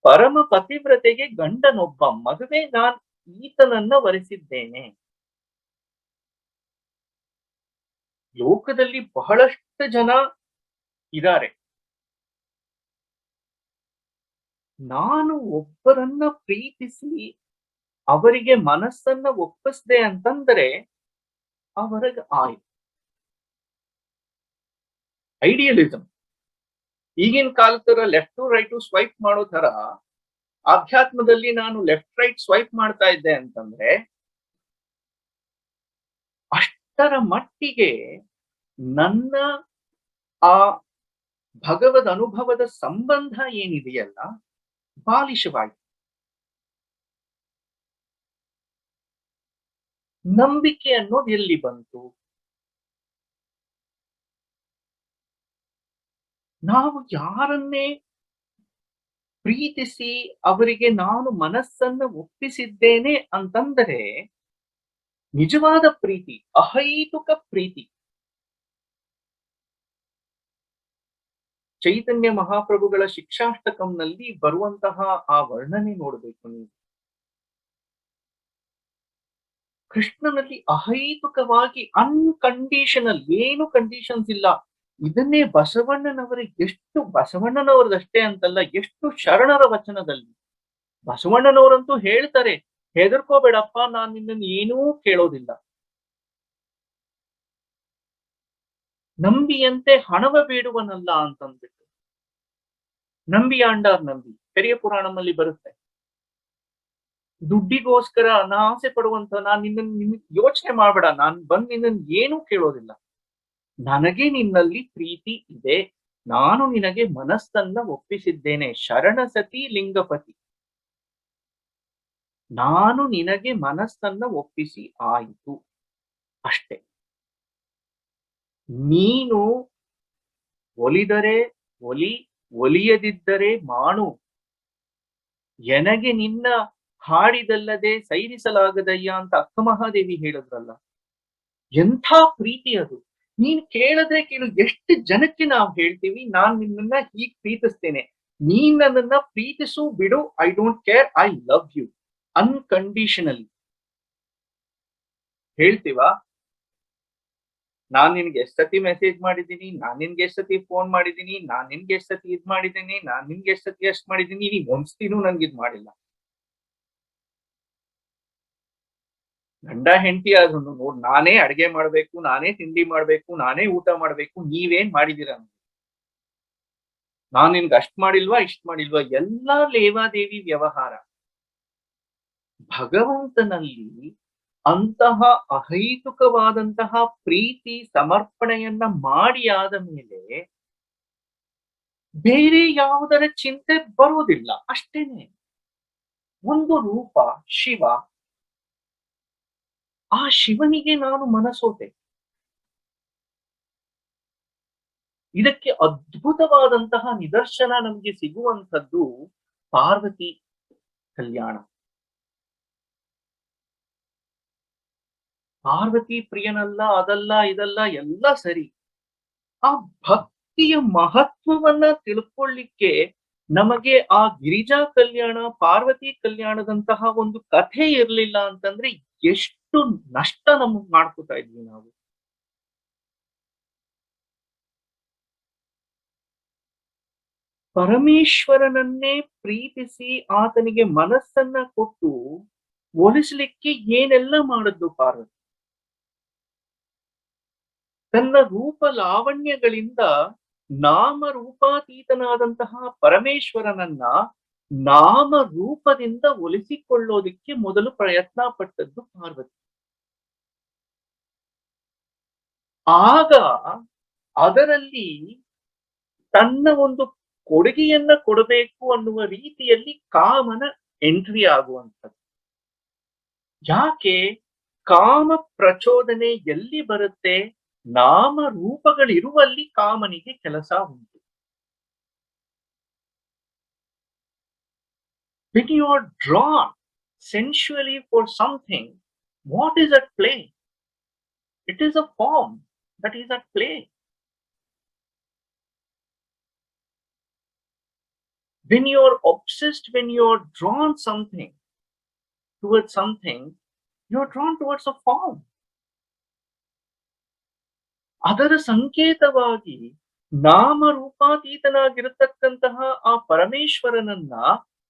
ಪರಮ ಪತಿವ್ರತೆಗೆ ಗಂಡನೊಬ್ಬ, ಮದುವೆ ನಾನು ಈತನನ್ನ ವರಿಸಿದ್ದೇನೆ. ಲೋಕದಲ್ಲಿ ಬಹಳಷ್ಟು ಜನ ಇದ್ದಾರೆ. ನಾನು ಒಬ್ಬರನ್ನ ಪ್ರೀತಿಸಿ ಅವರಿಗೆ ಮನಸ್ಸನ್ನ ಒಪ್ಪಿಸ್ದೆ ಅಂತಂದ್ರೆ ಅವರಿಗೆ ಐಡಿಯಲಿಸಂ. ಈಗಿನ ಕಾಲದ ಲೆಫ್ಟ್ ಟು ರೈಟ್ ಸ್ವೈಪ್ ಮಾಡೋ ತರ ಆಧ್ಯಾತ್ಮದಲ್ಲಿ ನಾನು ಲೆಫ್ಟ್ ರೈಟ್ ಸ್ವೈಪ್ ಮಾಡ್ತಾ ಇದ್ದೆ ಅಂತಂದ್ರೆ ಅಷ್ಟರ ಮಟ್ಟಿಗೆ ನನ್ನ ಆ ಭಗವದ್ ಅನುಭವದ ಸಂಬಂಧ ಏನಿದೆಯಲ್ಲ ಬಾಲಿಶವಾಯಿತು. ನಂಬಿಕೆ ಅನ್ನೋದು ಎಲ್ಲಿ ಬಂತು? ನಾವು ಯಾರನ್ನೇ ಪ್ರೀತಿಸಿ ಅವರಿಗೆ ನಾನು ಮನಸ್ಸನ್ನ ಒಪ್ಪಿಸಿದ್ದೇನೆ ಅಂತಂದರೆ ನಿಜವಾದ ಪ್ರೀತಿ, ಅಹೈತುಕ ಪ್ರೀತಿ. ಚೈತನ್ಯ ಮಹಾಪ್ರಭುಗಳ ಶಿಕ್ಷಾಷ್ಟಕಂನಲ್ಲಿ ಬರುವಂತಹ ಆ ವರ್ಣನೆ ನೋಡಬೇಕು ನೀವು. ಕೃಷ್ಣನಲ್ಲಿ ಅಹೈತುಕವಾಗಿ ಅನ್ಕಂಡೀಷನಲ್, ಏನು ಕಂಡೀಷನ್ಸ್ ಇಲ್ಲ. ಇದನ್ನೇ ಬಸವಣ್ಣನವರದಷ್ಟೇ ಅಂತಲ್ಲ, ಎಷ್ಟು ಶರಣರ ವಚನದಲ್ಲಿ ಬಸವಣ್ಣನವರಂತೂ ಹೇಳ್ತಾರೆ, ಹೆದರ್ಕೋಬೇಡಪ್ಪ, ನಾನು ನಿನ್ನನ್ನು ಏನೂ ಕೇಳೋದಿಲ್ಲ. ನಂಬಿಯಂತೆ ಹಣವ ಬೇಡುವನಲ್ಲ ಅಂತಂದ್ಬಿಟ್ಟು. ನಂಬಿಯಾಂಡಾರ್ ನಂಬಿ ಪೆರಿಯ ಪುರಾಣದಲ್ಲಿ ಬರುತ್ತೆ. ದುಡ್ಡಿಗೋಸ್ಕರ ಆಸೆ ಪಡುವಂತ ನಾನು ನಿನ್ನ ಯೋಚನೆ ಮಾಡ್ಬೇಡ, ನಾನು ಬಂದು ನಿನ್ನನ್ನು ಏನೂ ಕೇಳೋದಿಲ್ಲ. ನನಗೆ ನಿನ್ನಲ್ಲಿ ಪ್ರೀತಿ ಇದೆ, ನಾನು ನಿನಗೆ ಮನಸ್ಸನ್ನ ಒಪ್ಪಿಸಿದ್ದೇನೆ. ಶರಣ ಸತಿ ಲಿಂಗಪತಿ, ನಾನು ನಿನಗೆ ಮನಸ್ಸನ್ನ ಒಪ್ಪಿಸಿ ಆಯಿತು ಅಷ್ಟೆ. ನೀನು ಒಲಿದರೆ ಒಲಿ, ಒಲಿಯದಿದ್ದರೆ ಮಾಡು. ಎನಗೆ ನಿನ್ನ ಹಾಡಿದಲ್ಲದೆ ಸೈರಿಸಲಾಗದಯ್ಯ ಅಂತ ಅಕ್ಕ ಮಹಾದೇವಿ ಹೇಳಿದ್ರಲ್ಲ. ಎಂಥ ಪ್ರೀತಿ ಅದು! ನೀನ್ ಕೇಳಿದ್ರೆ ಕೇಳು. ಎಷ್ಟು ಜನಕ್ಕೆ ನಾವು ಹೇಳ್ತೀವಿ, ನಾನ್ ನಿನ್ನನ್ನ ಹೀಗ್ ಪ್ರೀತಿಸ್ತೇನೆ, ನೀನ್ ನನ್ನನ್ನ ಪ್ರೀತಿಸು ಬಿಡು, I don't care, I love you unconditionally ಹೇಳ್ತೀವಾ? ನಾನ್ ನಿನ್ಗೆ ಎಷ್ಟ್ ಸತಿ ಮೆಸೇಜ್ ಮಾಡಿದ್ದೀನಿ, ನಾನ್ ನಿನ್ಗೆ ಎಷ್ಟ್ ಸತಿ ಫೋನ್ ಮಾಡಿದ್ದೀನಿ, ನಾನ್ ನಿನ್ಗೆ ಎಷ್ಟ್ ಸತಿ ಇದ್ ಮಾಡಿದ್ದೀನಿ, ನಾನ್ ನಿನ್ಗೆ ಎಷ್ಟ್ ಸತಿ ಅಷ್ಟ್ ಮಾಡಿದ್ದೀನಿ, ನೀವ್ ಒಂದ್ಸತಿನೂ ನನ್ಗೆ ಇದ್ ಮಾಡಿಲ್ಲ. ಗಂಡ ಹೆಂಡತಿ ಆದ್ರೂ ನೋಡ್, ನಾನೇ ಅಡ್ಗೆ ಮಾಡ್ಬೇಕು, ನಾನೇ ತಿಂಡಿ ಮಾಡ್ಬೇಕು, ನಾನೇ ಊಟ ಮಾಡ್ಬೇಕು, ನೀವೇನ್ ಮಾಡಿದೀರ? ನಾನ್ ನಿನ್ಗೆ ಅಷ್ಟ್ ಮಾಡಿಲ್ವಾ, ಇಷ್ಟ್ ಮಾಡಿಲ್ವಾ, ಎಲ್ಲಾ ಲೇವಾದೇವಿ ವ್ಯವಹಾರ. ಭಗವಂತನಲ್ಲಿ ಅಂತಹ ಅಹೈತುಕವಾದಂತಹ ಪ್ರೀತಿ ಸಮರ್ಪಣೆಯನ್ನ ಮಾಡಿ ಆದ ಮೇಲೆ ಬೇರೆ ಯಾವುದರ ಚಿಂತೆ ಬರುವುದಿಲ್ಲ. ಅಷ್ಟೇನೆ. ಒಂದು ರೂಪ ಶಿವ, ಆ ಶಿವನಿಗೆ ನಾನು ಮನಸೋತೆ. ಇದಕ್ಕೆ ಅದ್ಭುತವಾದಂತಹ ನಿದರ್ಶನ ನಮಗೆ ಸಿಗುವಂಥದ್ದು ಪಾರ್ವತಿ ಕಲ್ಯಾಣ. ಪಾರ್ವತಿ ಪ್ರಿಯನಲ್ಲ, ಅದಲ್ಲ ಇದಲ್ಲ ಎಲ್ಲ ಸರಿ. ಆ ಭಕ್ತಿಯ ಮಹತ್ವವನ್ನ ತಿಳ್ಕೊಳ್ಳಿಕ್ಕೆ ನಮಗೆ ಆ ಗಿರಿಜಾ ಕಲ್ಯಾಣ, ಪಾರ್ವತಿ ಕಲ್ಯಾಣದಂತಹ ಒಂದು ಕಥೆ ಇರ್ಲಿಲ್ಲ ಅಂತಂದ್ರೆ ಎಷ್ಟು ನಷ್ಟ ನಮಗ್ ಮಾಡ್ಕೋತಾ ಇದ್ವಿ ನಾವು. ಪರಮೇಶ್ವರನನ್ನೇ ಪ್ರೀತಿಸಿ ಆತನಿಗೆ ಮನಸ್ಸನ್ನ ಕೊಟ್ಟು ಒಲಿಸ್ಲಿಕ್ಕೆ ಏನೆಲ್ಲ ಮಾಡಿದ್ದು ಪಾರ್ವತಿ. ತನ್ನ ರೂಪ ಲಾವಣ್ಯಗಳಿಂದ ನಾಮ ರೂಪಾತೀತನಾದಂತಹ ಪರಮೇಶ್ವರನನ್ನ ನಾಮ ರೂಪದಿಂದ ಒಲಿಸಿಕೊಳ್ಳೋದಿಕ್ಕೆ ಮೊದಲು ಪ್ರಯತ್ನ ಪಟ್ಟದ್ದು ಪಾರ್ವತಿ. ಆಗ ಅದರಲ್ಲಿ ತನ್ನ ಒಂದು ಕೊಡುಗೆಯನ್ನ ಕೊಡಬೇಕು ಅನ್ನುವ ರೀತಿಯಲ್ಲಿ ಕಾಮನ ಎಂಟ್ರಿ ಆಗುವಂಥದ್ದು. ಯಾಕೆ? ಕಾಮ ಪ್ರಚೋದನೆ ಎಲ್ಲಿ ಬರುತ್ತೆ? ನಾಮ ರೂಪಗಳಿರುವಲ್ಲಿ ಕಾಮನಿಗೆ ಕೆಲಸ ಉಂಟು. When you are drawn sensually for something, what is at play? It is a form that is at play. When you are obsessed, when you are drawn towards something, you are drawn towards a form. ಅದರ ಸಂಕೇತವಾಗಿ ನಾಮ ರೂಪಾತೀತನಾಗಿರತಕ್ಕಂತಹ ಆ ಪರಮೇಶ್ವರನನ್ನ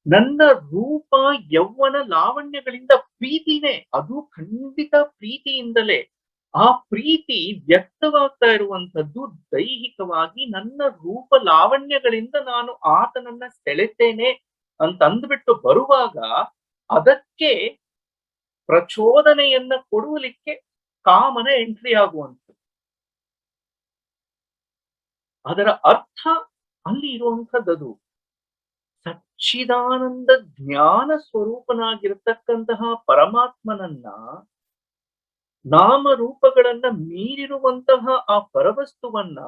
ನನ್ನ ರೂಪ ಯೌವನ ಲಾವಣ್ಯಗಳಿಂದ ಪ್ರೀತಿನೇ, ಅದು ಖಂಡಿತ ಪ್ರೀತಿಯಿಂದಲೇ. ಆ ಪ್ರೀತಿ ವ್ಯಕ್ತವಾಗ್ತಾ ಇರುವಂತದ್ದು ದೈಹಿಕವಾಗಿ ನನ್ನ ರೂಪ ಲಾವಣ್ಯಗಳಿಂದ ನಾನು ಆತನನ್ನ ಸೆಳೆತೇನೆ ಅಂತ ಅಂದ್ಬಿಟ್ಟು ಬರುವಾಗ ಅದಕ್ಕೆ ಪ್ರಚೋದನೆಯನ್ನ ಕೊಡುವಲಿಕ್ಕೆ ಕಾಮನ ಎಂಟ್ರಿ ಆಗುವಂಥದ್ದು. ಅದರ ಅರ್ಥ ಅಲ್ಲಿ ಇರುವಂಥದ್ದು ಸಚ್ಚಿದಾನಂದ ಜ್ಞಾನ ಸ್ವರೂಪನಾಗಿರತಕ್ಕಂತಹ ಪರಮಾತ್ಮನನ್ನ ನಾಮರೂಪಗಳನ್ನ ಮೀರಿರುವಂತಹ ಆ ಪರವಸ್ತುವನ್ನ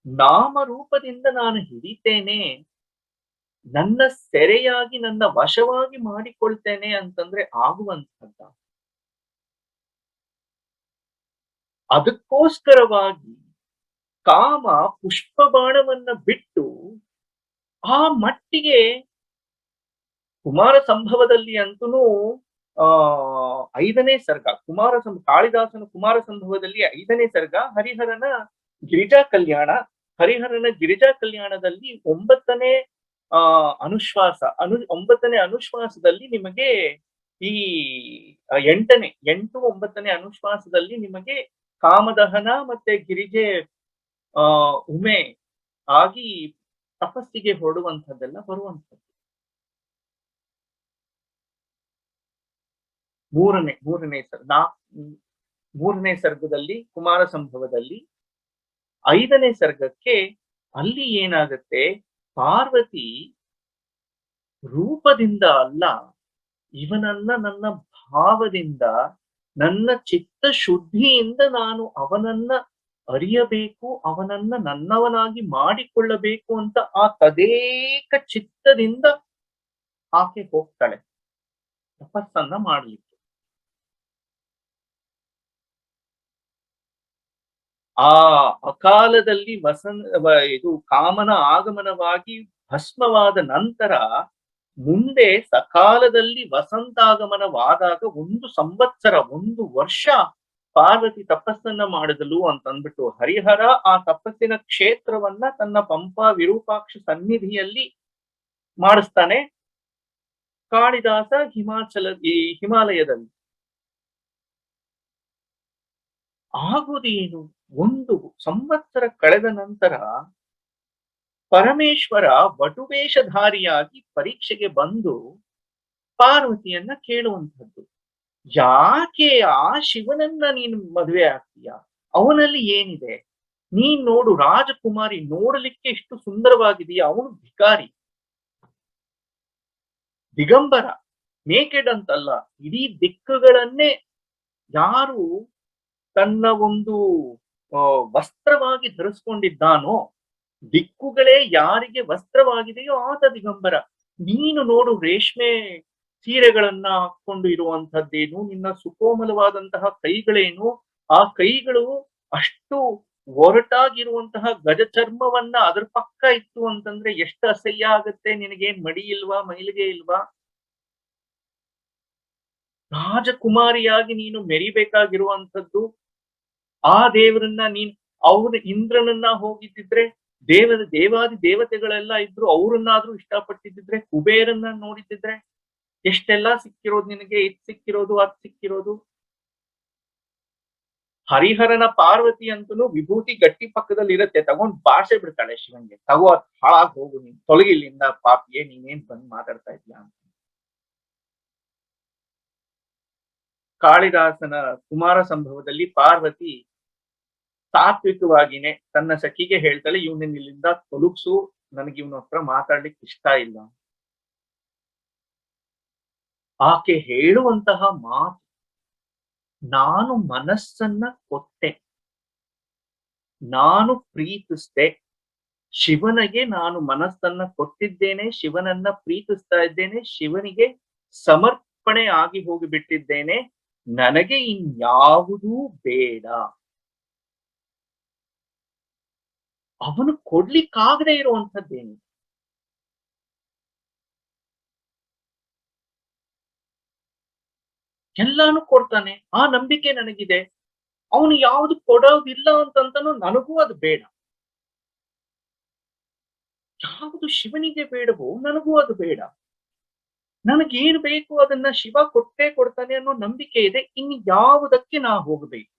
ನಾಮರೂಪದಿಂದ ನಾನು ಹಿಡಿತೇನೆ, ನನ್ನ ಸೆರೆಯಾಗಿ ನನ್ನ ವಶವಾಗಿ ಮಾಡಿಕೊಳ್ತೇನೆ ಅಂತಂದ್ರೆ ಆಗುವಂಥದ್ದ. ಅದಕ್ಕೋಸ್ಕರವಾಗಿ ಕಾಮ ಪುಷ್ಪ ಬಾಣವನ್ನ ಬಿಟ್ಟು ಆ ಮಟ್ಟಿಗೆ ಕುಮಾರ ಸಂಭವದಲ್ಲಿ ಅಂತೂ 5ನೇ ಸರ್ಗ, ಕಾಳಿದಾಸನ ಕುಮಾರ ಸಂಭವದಲ್ಲಿ 5ನೇ ಸರ್ಗ ಹರಿಹರನ ಗಿರಿಜಾ ಕಲ್ಯಾಣ. ಹರಿಹರನ ಗಿರಿಜಾ ಕಲ್ಯಾಣದಲ್ಲಿ 9ನೇ ಅನುಶ್ವಾಸ 9ನೇ ಅನುಶ್ವಾಸದಲ್ಲಿ ನಿಮಗೆ ಈ 8, 9ನೇ ಅನುಶ್ವಾಸದಲ್ಲಿ ನಿಮಗೆ ಕಾಮದಹನ ಮತ್ತೆ ಗಿರಿಜೆ ಉಮೆ ಆಗಿ ತಪಸ್ಸಿಗೆ ಹೊರಡುವಂಥದ್ದೆಲ್ಲ ಬರುವಂಥದ್ದು. ಮೂರನೇ ಸರ್ಗದಲ್ಲಿ ಕುಮಾರ ಸಂಭವದಲ್ಲಿ 5ನೇ ಸರ್ಗಕ್ಕೆ ಅಲ್ಲಿ ಏನಾಗತ್ತೆ? ಪಾರ್ವತಿ ರೂಪದಿಂದ ಅಲ್ಲ, ಇವನನ್ನ ನನ್ನ ಭಾವದಿಂದ, ನನ್ನ ಚಿತ್ತ ಶುದ್ಧಿಯಿಂದ ನಾನು ಅವನನ್ನ ಅರಿಯಬೇಕು, ಅವನನ್ನ ನನ್ನವನಾಗಿ ಮಾಡಿಕೊಳ್ಳಬೇಕು ಅಂತ ಆ ತದೇಕ ಚಿತ್ತದಿಂದ ಆಕೆ ಹೋಗ್ತಾಳೆ ತಪಸ್ಸನ್ನ ಮಾಡ್ಲಿಕ್ಕೆ. ಆ ಅಕಾಲದಲ್ಲಿ ಇದು ಕಾಮನ ಆಗಮನವಾಗಿ ಭಸ್ಮವಾದ ನಂತರ ಮುಂದೆ ಸಕಾಲದಲ್ಲಿ ವಸಂತಾಗಮನವಾದಾಗ 1 ಸಂವತ್ಸರ 1 ವರ್ಷ ಪಾರ್ವತಿ ತಪಸ್ಸನ್ನ ಮಾಡಿದಳು ಅಂತಂದ್ಬಿಟ್ಟು ಹರಿಹರ ಆ ತಪಸ್ಸಿನ ಕ್ಷೇತ್ರವನ್ನ ತನ್ನ ಪಂಪಾ ವಿರೂಪಾಕ್ಷ ಸನ್ನಿಧಿಯಲ್ಲಿ ಮಾಡಿಸ್ತಾನೆ. ಕಾಳಿದಾಸ ಹಿಮಾಲಯದಲ್ಲಿ. ಆಗುವುದೇನು? 1 ಸಂವತ್ಸರ ಕಳೆದ ನಂತರ ಪರಮೇಶ್ವರ ವಟುವೇಷಧಾರಿಯಾಗಿ ಪರೀಕ್ಷೆಗೆ ಬಂದು ಪಾರ್ವತಿಯನ್ನ ಕೇಳುವಂಥದ್ದು. ಯಾಕೆ ಆ ಶಿವನನ್ನ ನೀನು ಮದುವೆ ಆಗ್ತೀಯ? ಅವನಲ್ಲಿ ಏನಿದೆ? ನೀನ್ ನೋಡು, ರಾಜಕುಮಾರಿ ನೋಡಲಿಕ್ಕೆ ಎಷ್ಟು ಸುಂದರವಾಗಿದೆಯಾ, ಅವನು ಭಿಕಾರಿ, ದಿಗಂಬರ, ನೇಕೆಡ್ ಅಂತಲ್ಲ, ಇಡೀ ದಿಕ್ಕುಗಳನ್ನೇ ಯಾರು ತನ್ನ ಒಂದು ವಸ್ತ್ರವಾಗಿ ಧರಿಸ್ಕೊಂಡಿದ್ದಾನೋ, ದಿಕ್ಕುಗಳೇ ಯಾರಿಗೆ ವಸ್ತ್ರವಾಗಿದೆಯೋ ಆತ ದಿಗಂಬರ. ನೀನು ನೋಡು, ರೇಷ್ಮೆ ಸೀರೆಗಳನ್ನ ಹಾಕೊಂಡು ಇರುವಂತದ್ದೇನು, ನಿನ್ನ ಸುಕೋಮಲವಾದಂತಹ ಕೈಗಳೇನು, ಆ ಕೈಗಳು ಅಷ್ಟು ಒರಟಾಗಿರುವಂತಹ ಗಜ ಚರ್ಮವನ್ನ ಅದ್ರ ಪಕ್ಕ ಇತ್ತು ಅಂತಂದ್ರೆ ಎಷ್ಟು ಅಸಹ್ಯ ಆಗತ್ತೆ. ನಿನಗೇನ್ ಮಡಿ ಇಲ್ವಾ, ಮೈಲಿಗೆ ಇಲ್ವಾ? ರಾಜಕುಮಾರಿಯಾಗಿ ನೀನು ಮೆರಿಬೇಕಾಗಿರುವಂತದ್ದು ಆ ದೇವರನ್ನ. ಅವ್ರ ಇಂದ್ರನನ್ನ ಹೋಗಿದ್ದಿದ್ರೆ, ದೇವಾದಿ ದೇವತೆಗಳೆಲ್ಲ ಇದ್ರು, ಅವ್ರನ್ನಾದ್ರೂ ಇಷ್ಟಪಟ್ಟಿದ್ರೆ, ಕುಬೇರನ್ನ ನೋಡಿದ್ದಿದ್ರೆ ಎಷ್ಟೆಲ್ಲ ಸಿಕ್ಕಿರೋದು ನಿನಗೆ, ಇದ್ ಸಿಕ್ಕಿರೋದು, ಅದ್ ಸಿಕ್ಕಿರೋದು. ಹರಿಹರನ ಪಾರ್ವತಿ ಅಂತೂ ವಿಭೂತಿ ಗಟ್ಟಿ ಪಕ್ಕದಲ್ಲಿ ಇರತ್ತೆ, ತಗೊಂಡ್ ಭಾಷೆ ಬಿಡ್ತಾಳೆ ಶಿವನ್ಗೆ, ತಗೋ ಅದ್ ಹಾಳಾಗ್ ಹೋಗು ನೀನ್, ತೊಲಗಿಲ್ಲಿಂದ ಪಾಪಿಯೇ, ನೀನೇನ್ ಬಂದ್ ಮಾತಾಡ್ತಾ ಇದ್ಯಾ ಅಂತ. ಕಾಳಿದಾಸನ ಕುಮಾರ ಸಂಭವದಲ್ಲಿ ಪಾರ್ವತಿ ಸಾತ್ವಿಕವಾಗಿನೇ ತನ್ನ ಸಖಿಗೆ ಹೇಳ್ತಾಳೆ, ಇವನನ್ನ ಇಲ್ಲಿಂದ ತೊಲಗಿಸು, ನನಗೆ ಇವನ ಹತ್ರ ಮಾತಾಡ್ಲಿಕ್ಕೆ ಇಷ್ಟ ಇಲ್ಲ. ಆಕೆ ಹೇಳುವಂತಹ ಮಾತು, ನಾನು ಮನಸ್ಸನ್ನ ಕೊಟ್ಟೆ, ನಾನು ಪ್ರೀತಿಸ್ದೆ, ಶಿವನಿಗೆ ನಾನು ಮನಸ್ಸನ್ನ ಕೊಟ್ಟಿದ್ದೇನೆ, ಶಿವನನ್ನ ಪ್ರೀತಿಸ್ತಾ ಇದ್ದೇನೆ, ಶಿವನಿಗೆ ಸಮರ್ಪಣೆ ಆಗಿ ಹೋಗಿಬಿಟ್ಟಿದ್ದೇನೆ, ನನಗೆ ಇನ್ಯಾವುದೂ ಬೇಡ. ಅವನು ಕೊಡ್ಲಿಕ್ಕಾಗದೆ ಇರುವಂತದ್ದೇನು? ಎಲ್ಲಾನು ಕೊಡ್ತಾನೆ, ಆ ನಂಬಿಕೆ ನನಗಿದೆ. ಅವನು ಯಾವುದು ಕೊಡೋದಿಲ್ಲ ಅಂತಂತನೂ ನನಗೂ ಅದು ಬೇಡ. ಯಾವುದು ಶಿವನಿಗೆ ಬೇಡವೋ ನನಗೂ ಅದು ಬೇಡ. ನನಗೇನು ಬೇಕು ಅದನ್ನ ಶಿವ ಕೊಟ್ಟೇ ಕೊಡ್ತಾನೆ ಅನ್ನೋ ನಂಬಿಕೆ ಇದೆ. ಇನ್ನು ಯಾವುದಕ್ಕೆ ನಾ ಹೋಗಬೇಕು?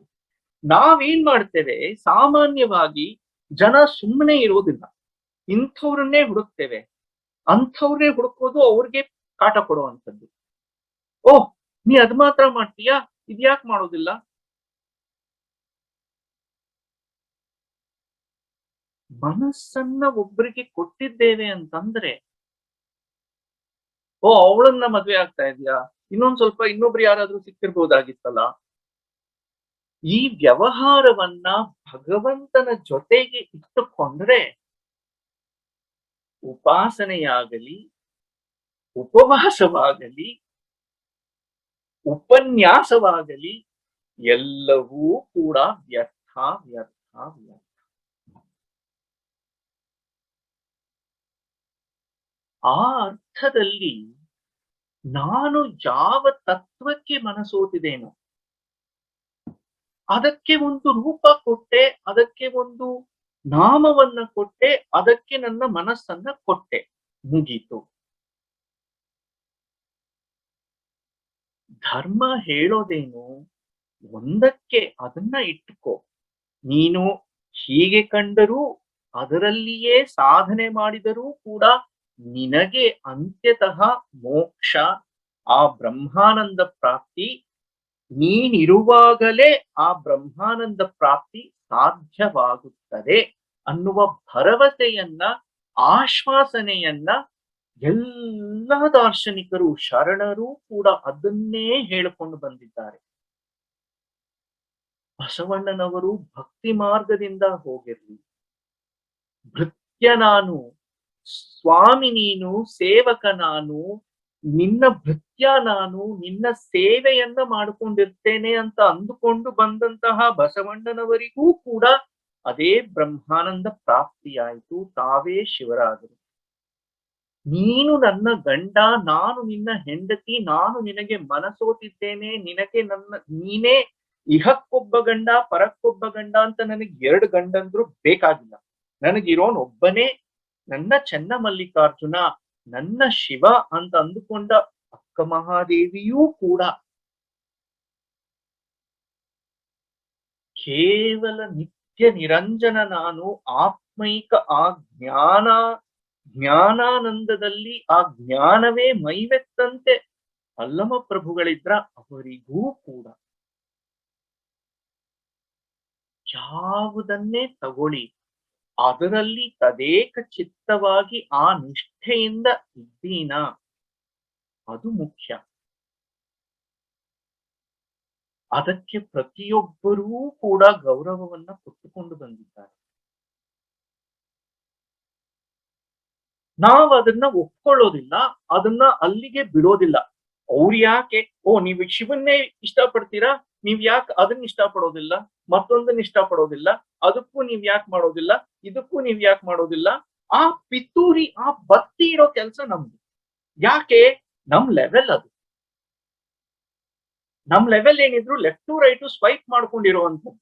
ನಾವೇನ್ ಮಾಡ್ತೇವೆ, ಸಾಮಾನ್ಯವಾಗಿ ಜನ ಸುಮ್ಮನೆ ಇರೋದಿಲ್ಲ, ಇಂಥವ್ರನ್ನೇ ಹುಡುಕ್ತೇವೆ. ಅಂಥವ್ರನ್ನೇ ಹುಡುಕೋದು, ಅವ್ರಿಗೆ ಕಾಟ ಕೊಡುವಂಥದ್ದು. ಓಹ್, ನೀ ಅದ್ ಮಾತ್ರ ಮಾಡ್ತೀಯಾ, ಇದ್ಯಾಕ್ ಮಾಡೋದಿಲ್ಲ? ಮನಸ್ಸನ್ನ ಒಬ್ಬರಿಗೆ ಕೊಟ್ಟಿದ್ದೇವೆ ಅಂತಂದ್ರೆ, ಓ ಅವಳನ್ನ ಮದ್ವೆ ಆಗ್ತಾ ಇದ್ಯಾ, ಇನ್ನೊಂದ್ ಸ್ವಲ್ಪ ಇನ್ನೊಬ್ರು ಯಾರಾದ್ರೂ ಸಿಕ್ಕಿರ್ಬೋದಾಗಿತ್ತಲ್ಲ. ಈ ವ್ಯವಹಾರವನ್ನ ಭಗವಂತನ ಜೊತೆಗೆ ಇಟ್ಟುಕೊಂಡ್ರೆ ಉಪಾಸನೆಯಾಗಲಿ, ಉಪವಾಸವಾಗಲಿ, ಉಪನ್ಯಾಸವಾಗಲಿ ಎಲ್ಲವೂ ಕೂಡ ವ್ಯರ್ಥ ವ್ಯರ್ಥ ವ್ಯರ್ಥ. ಆ ಅರ್ಥದಲ್ಲಿ ನಾನು ಯಾವ ತತ್ವಕ್ಕೆ ಮನಸೋತಿದ್ದೇನೋ ಅದಕ್ಕೆ ಒಂದು ರೂಪ ಕೊಟ್ಟೆ, ಅದಕ್ಕೆ ಒಂದು ನಾಮವನ್ನ ಕೊಟ್ಟೆ, ಅದಕ್ಕೆ ನನ್ನ ಮನಸ್ಸನ್ನ ಕೊಟ್ಟೆ, ಮುಗೀತು. ಧರ್ಮ ಹೇಳೋದೇನು, ಒಂದಕ್ಕೆ ಅದನ್ನ ಇಟ್ಟುಕೋ. ನೀನು ಹೀಗೆ ಕಂಡರೂ, ಅದರಲ್ಲಿಯೇ ಸಾಧನೆ ಮಾಡಿದರೂ ಕೂಡ ನಿನಗೆ ಅಂತ್ಯತಃ ಮೋಕ್ಷ, ಆ ಬ್ರಹ್ಮಾನಂದ ಪ್ರಾಪ್ತಿ, ನೀನಿರುವಾಗಲೇ ಆ ಬ್ರಹ್ಮಾನಂದ ಪ್ರಾಪ್ತಿ ಸಾಧ್ಯವಾಗುತ್ತದೆ ಅನ್ನುವ ಭರವಸೆಯನ್ನ, ಆಶ್ವಾಸನೆಯನ್ನ ಎಲ್ಲ ದಾರ್ಶನಿಕರು, ಶರಣರು ಕೂಡ ಅದನ್ನೇ ಹೇಳಿಕೊಂಡು ಬಂದಿದ್ದಾರೆ. ಬಸವಣ್ಣನವರು ಭಕ್ತಿ ಮಾರ್ಗದಿಂದ ಹೋಗಿರ್ಲಿ, ಭೃತ್ಯ ನಾನು, ಸ್ವಾಮಿ ನೀನು, ಸೇವಕ ನಾನು, ನಿನ್ನ ಭೃತ್ಯ ನಾನು, ನಿನ್ನ ಸೇವೆಯನ್ನ ಮಾಡಿಕೊಂಡಿರ್ತೇನೆ ಅಂತ ಅಂದುಕೊಂಡು ಬಂದಂತಹ ಬಸವಣ್ಣನವರಿಗೂ ಕೂಡ ಅದೇ ಬ್ರಹ್ಮಾನಂದ ಪ್ರಾಪ್ತಿಯಾಯಿತು, ತಾವೇ ಶಿವರಾದರು. ನೀನು ನನ್ನ ಗಂಡ, ನಾನು ನಿನ್ನ ಹೆಂಡತಿ, ನಾನು ನಿನಗೆ ಮನಸೋತಿದ್ದೇನೆ, ನಿನಗೆ ನೀನೇ ಇಹಕ್ಕೊಬ್ಬ ಗಂಡ, ಪರಕ್ಕೊಬ್ಬ ಗಂಡ ಅಂತ ನನಗೆ 2 ಗಂಡಂದ್ರು ಬೇಕಾಗಿಲ್ಲ. ನನಗಿರೋನ್ ಒಬ್ಬನೇ, ನನ್ನ ಚೆನ್ನ ಮಲ್ಲಿಕಾರ್ಜುನ, ನನ್ನ ಶಿವ ಅಂತ ಅಂದುಕೊಂಡ ಅಕ್ಕ ಮಹಾದೇವಿಯೂ ಕೂಡ ಕೇವಲ ನಿತ್ಯ ನಿರಂಜನ ನಾನು, ಆತ್ಮೈಕ ಆ ಜ್ಞಾನಾನಂದದಲ್ಲಿ ಆ ಜ್ಞಾನವೇ ಮೈವೆತ್ತಂತೆ ಅಲ್ಲಮ ಪ್ರಭುಗಳಿದ್ರ ಅವರಿಗೂ ಕೂಡ ಯಾವುದನ್ನೇ ತಗೊಳ್ಳಿ, ಅದರಲ್ಲಿ ತದೇಕ ಚಿತ್ತವಾಗಿ ಆ ನಿಷ್ಠೆಯಿಂದ ಇದ್ದೀನಾ, ಅದು ಮುಖ್ಯ. ಅದಕ್ಕೆ ಪ್ರತಿಯೊಬ್ಬರೂ ಕೂಡ ಗೌರವವನ್ನ ಕೊಟ್ಟುಕೊಂಡು ಬಂದಿದ್ದಾರೆ. ನಾವು ಅದನ್ನ ಒಪ್ಕೊಳ್ಳೋದಿಲ್ಲ, ಅದನ್ನ ಅಲ್ಲಿಗೆ ಬಿಡೋದಿಲ್ಲ. ಅವ್ರು ಯಾಕೆ, ನೀವು ಶಿವನ್ನೇ ಇಷ್ಟಪಡ್ತೀರಾ, ನೀವ್ ಯಾಕೆ ಅದನ್ನ ಇಷ್ಟಪಡೋದಿಲ್ಲ, ಮತ್ತೊಂದನ್ನ ಇಷ್ಟಪಡೋದಿಲ್ಲ, ಅದಕ್ಕೂ ನೀವ್ ಯಾಕೆ ಮಾಡೋದಿಲ್ಲ, ಇದಕ್ಕೂ ನೀವ್ ಯಾಕೆ ಮಾಡೋದಿಲ್ಲ? ಆ ಪಿತೂರಿ, ಆ ಬತ್ತಿ ಇಡೋ ಕೆಲಸ ನಮ್ದು. ಯಾಕೆ? ನಮ್ ಲೆವೆಲ್ ಅದು. ನಮ್ ಲೆವೆಲ್ ಏನಿದ್ರು ಲೆಫ್ಟ್ ಟು ರೈಟ್ ಸ್ವೈಪ್ ಮಾಡ್ಕೊಂಡಿರುವಂಥದ್ದು.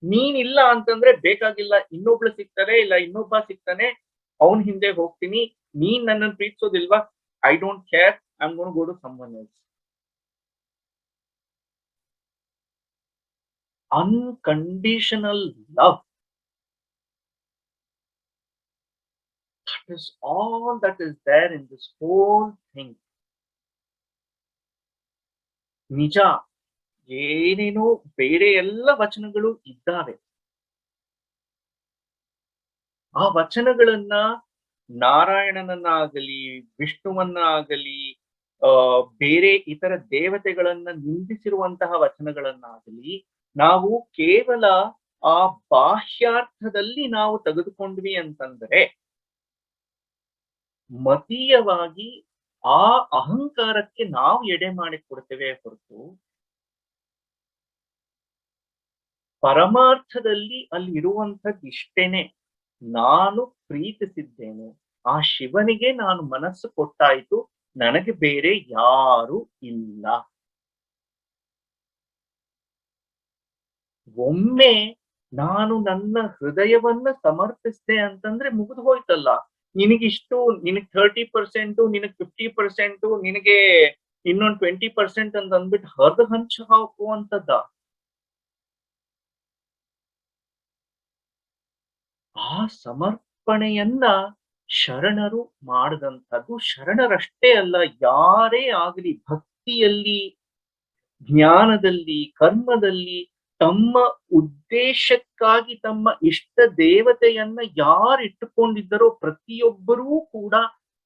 ನೀನಿಲ್ಲ ಅಂತಂದ್ರೆ ಬೇಕಾಗಿಲ್ಲ, ಇನ್ನೊಬ್ಳು ಸಿಗ್ತಾರೆ, ಇಲ್ಲ ಇನ್ನೊಬ್ಬ ಸಿಗ್ತಾನೆ, ಅವನ್ ಹಿಂದೆ ಹೋಗ್ತೀನಿ. ನೀನ್ ನನ್ನನ್ನು ಪ್ರೀತಿಸೋದಿಲ್ವಾ? I don't care, I am gonna go to someone else. Unconditional love. That is all that is there in this whole thing. ನಿಜ, ಏನೇನೋ ಬೇರೆ ಎಲ್ಲ ವಚನಗಳು ಇದ್ದಾವೆ. ಆ ವಚನಗಳನ್ನ ನಾರಾಯಣನನ್ನಾಗಲಿ, ವಿಷ್ಣುವನ್ನಾಗಲಿ, ಬೇರೆ ಇತರ ದೇವತೆಗಳನ್ನ ನಿಂದಿಸಿರುವಂತಹ ವಚನಗಳನ್ನಾಗಲಿ ನಾವು ಕೇವಲ ಆ ಬಾಹ್ಯಾರ್ಥದಲ್ಲಿ ನಾವು ತೆಗೆದುಕೊಂಡ್ವಿ ಅಂತಂದ್ರೆ ಮತೀಯವಾಗಿ ಆ ಅಹಂಕಾರಕ್ಕೆ ನಾವು ಎಡೆ ಮಾಡಿ ಕೊಡ್ತೇವೆ ಹೊರತು ಪರಮಾರ್ಥದಲ್ಲಿ ಅಲ್ಲಿ ಇರುವಂಥದ್ದು ಇಷ್ಟೇನೆ. ನಾನು ಪ್ರೀತಿಸಿದ್ದೇನೆ, ಆ ಶಿವನಿಗೆ ನಾನು ಮನಸ್ಸು ಕೊಟ್ಟಾಯ್ತು, ನನಗೆ ಬೇರೆ ಯಾರು ಇಲ್ಲ. ಒಮ್ಮೆ ನಾನು ನನ್ನ ಹೃದಯವನ್ನ ಸಮರ್ಪಿಸಿದೆ ಅಂತಂದ್ರೆ ಮುಗಿದು ಹೋಯ್ತಲ್ಲ. ನಿನಗಿಷ್ಟು, ನಿನಗ್ 30%, ನಿನಗ್ 50%, ನಿನಗೆ ಇನ್ನೊಂದು 20% ಅಂತ ಅಂದ್ಬಿಟ್ಟು ಹರಿದು ಹಂಚು ಹಾಕುವಂತದ್ದ. ಆ ಸಮರ್ಪಣೆಯನ್ನ ಶರಣರು ಮಾಡಿದಂಥದ್ದು. ಶರಣರಷ್ಟೇ ಅಲ್ಲ, ಯಾರೇ ಆಗಲಿ ಭಕ್ತಿಯಲ್ಲಿ, ಜ್ಞಾನದಲ್ಲಿ, ಕರ್ಮದಲ್ಲಿ ತಮ್ಮ ಉದ್ದೇಶಕ್ಕಾಗಿ ತಮ್ಮ ಇಷ್ಟ ದೇವತೆಯನ್ನ ಯಾರು ಇಟ್ಟುಕೊಂಡಿದ್ದರೋ ಪ್ರತಿಯೊಬ್ಬರೂ ಕೂಡ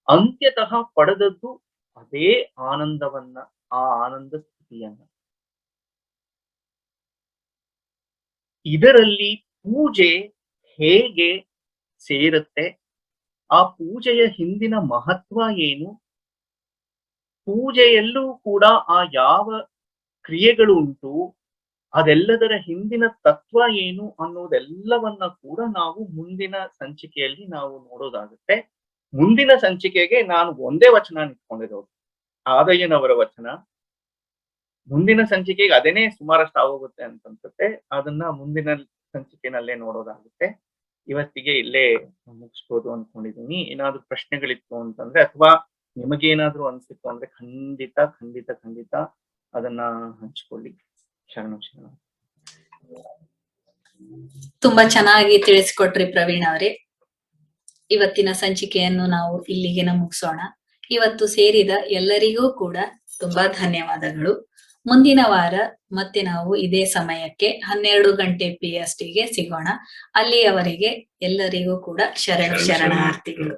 ಅಂತ್ಯತಃ ಪಡೆದದ್ದು ಅದೇ ಆನಂದವನ್ನ, ಆ ಆನಂದ ಸ್ಥಿತಿಯನ್ನ. ಇದರಲ್ಲಿ ಪೂಜೆ ಹೇಗೆ ಸೇರುತ್ತೆ, ಆ ಪೂಜೆಯ ಹಿಂದಿನ ಮಹತ್ವ ಏನು, ಪೂಜೆಯಲ್ಲೂ ಕೂಡ ಆ ಯಾವ ಕ್ರಿಯೆಗಳು ಉಂಟು, ಅದೆಲ್ಲದರ ಹಿಂದಿನ ತತ್ವ ಏನು ಅನ್ನೋದೆಲ್ಲವನ್ನ ಕೂಡ ನಾವು ಮುಂದಿನ ಸಂಚಿಕೆಯಲ್ಲಿ ನಾವು ನೋಡೋದಾಗುತ್ತೆ. ಮುಂದಿನ ಸಂಚಿಕೆಗೆ ನಾನು ಒಂದೇ ವಚನ ನಿಂತ್ಕೊಂಡಿರೋದು, ಆದಯ್ಯನವರ ವಚನ. ಮುಂದಿನ ಸಂಚಿಕೆಗೆ ಅದೇನೆ ಸುಮಾರಷ್ಟು ಆಗೋಗುತ್ತೆ ಅಂತ ಅನ್ಸುತ್ತೆ. ಅದನ್ನ ಮುಂದಿನ ಸಂಚಿಕೆನಲ್ಲೇ ನೋಡೋದಾಗುತ್ತೆ. ಇವತ್ತಿಗೆ ಇಲ್ಲೇ ಮುಗಿಸ್ಬೋದು ಅನ್ಕೊಂಡಿದೀನಿ. ಏನಾದ್ರು ಪ್ರಶ್ನೆಗಳಿತ್ತು ಅಂತಂದ್ರೆ ಅಥವಾ ನಿಮಗೇನಾದ್ರೂ ಅನ್ಸಿತ್ತು ಅಂದ್ರೆ ಖಂಡಿತ ಖಂಡಿತ ಖಂಡಿತ ಅದನ್ನ ಹಂಚ್ಕೊಳ್ಳಿ. ಶರಣ. ತುಂಬಾ ಚೆನ್ನಾಗಿ ತಿಳಿಸ್ಕೊಟ್ರಿ ಪ್ರವೀಣ್ ಅವರೇ. ಇವತ್ತಿನ ಸಂಚಿಕೆಯನ್ನು ನಾವು ಇಲ್ಲಿಗೆ ಮುಗಿಸೋಣ. ಇವತ್ತು ಸೇರಿದ ಎಲ್ಲರಿಗೂ ಕೂಡ ತುಂಬಾ ಧನ್ಯವಾದಗಳು. ಮುಂದಿನ ವಾರ ಮತ್ತೆ ನಾವು ಇದೇ ಸಮಯಕ್ಕೆ 12 ಗಂಟೆ PST ಗೆ ಸಿಗೋಣ. ಅಲ್ಲಿಯವರೆಗೆ ಎಲ್ಲರಿಗೂ ಕೂಡ ಶರಣಾರ್ಥಿಗಳು.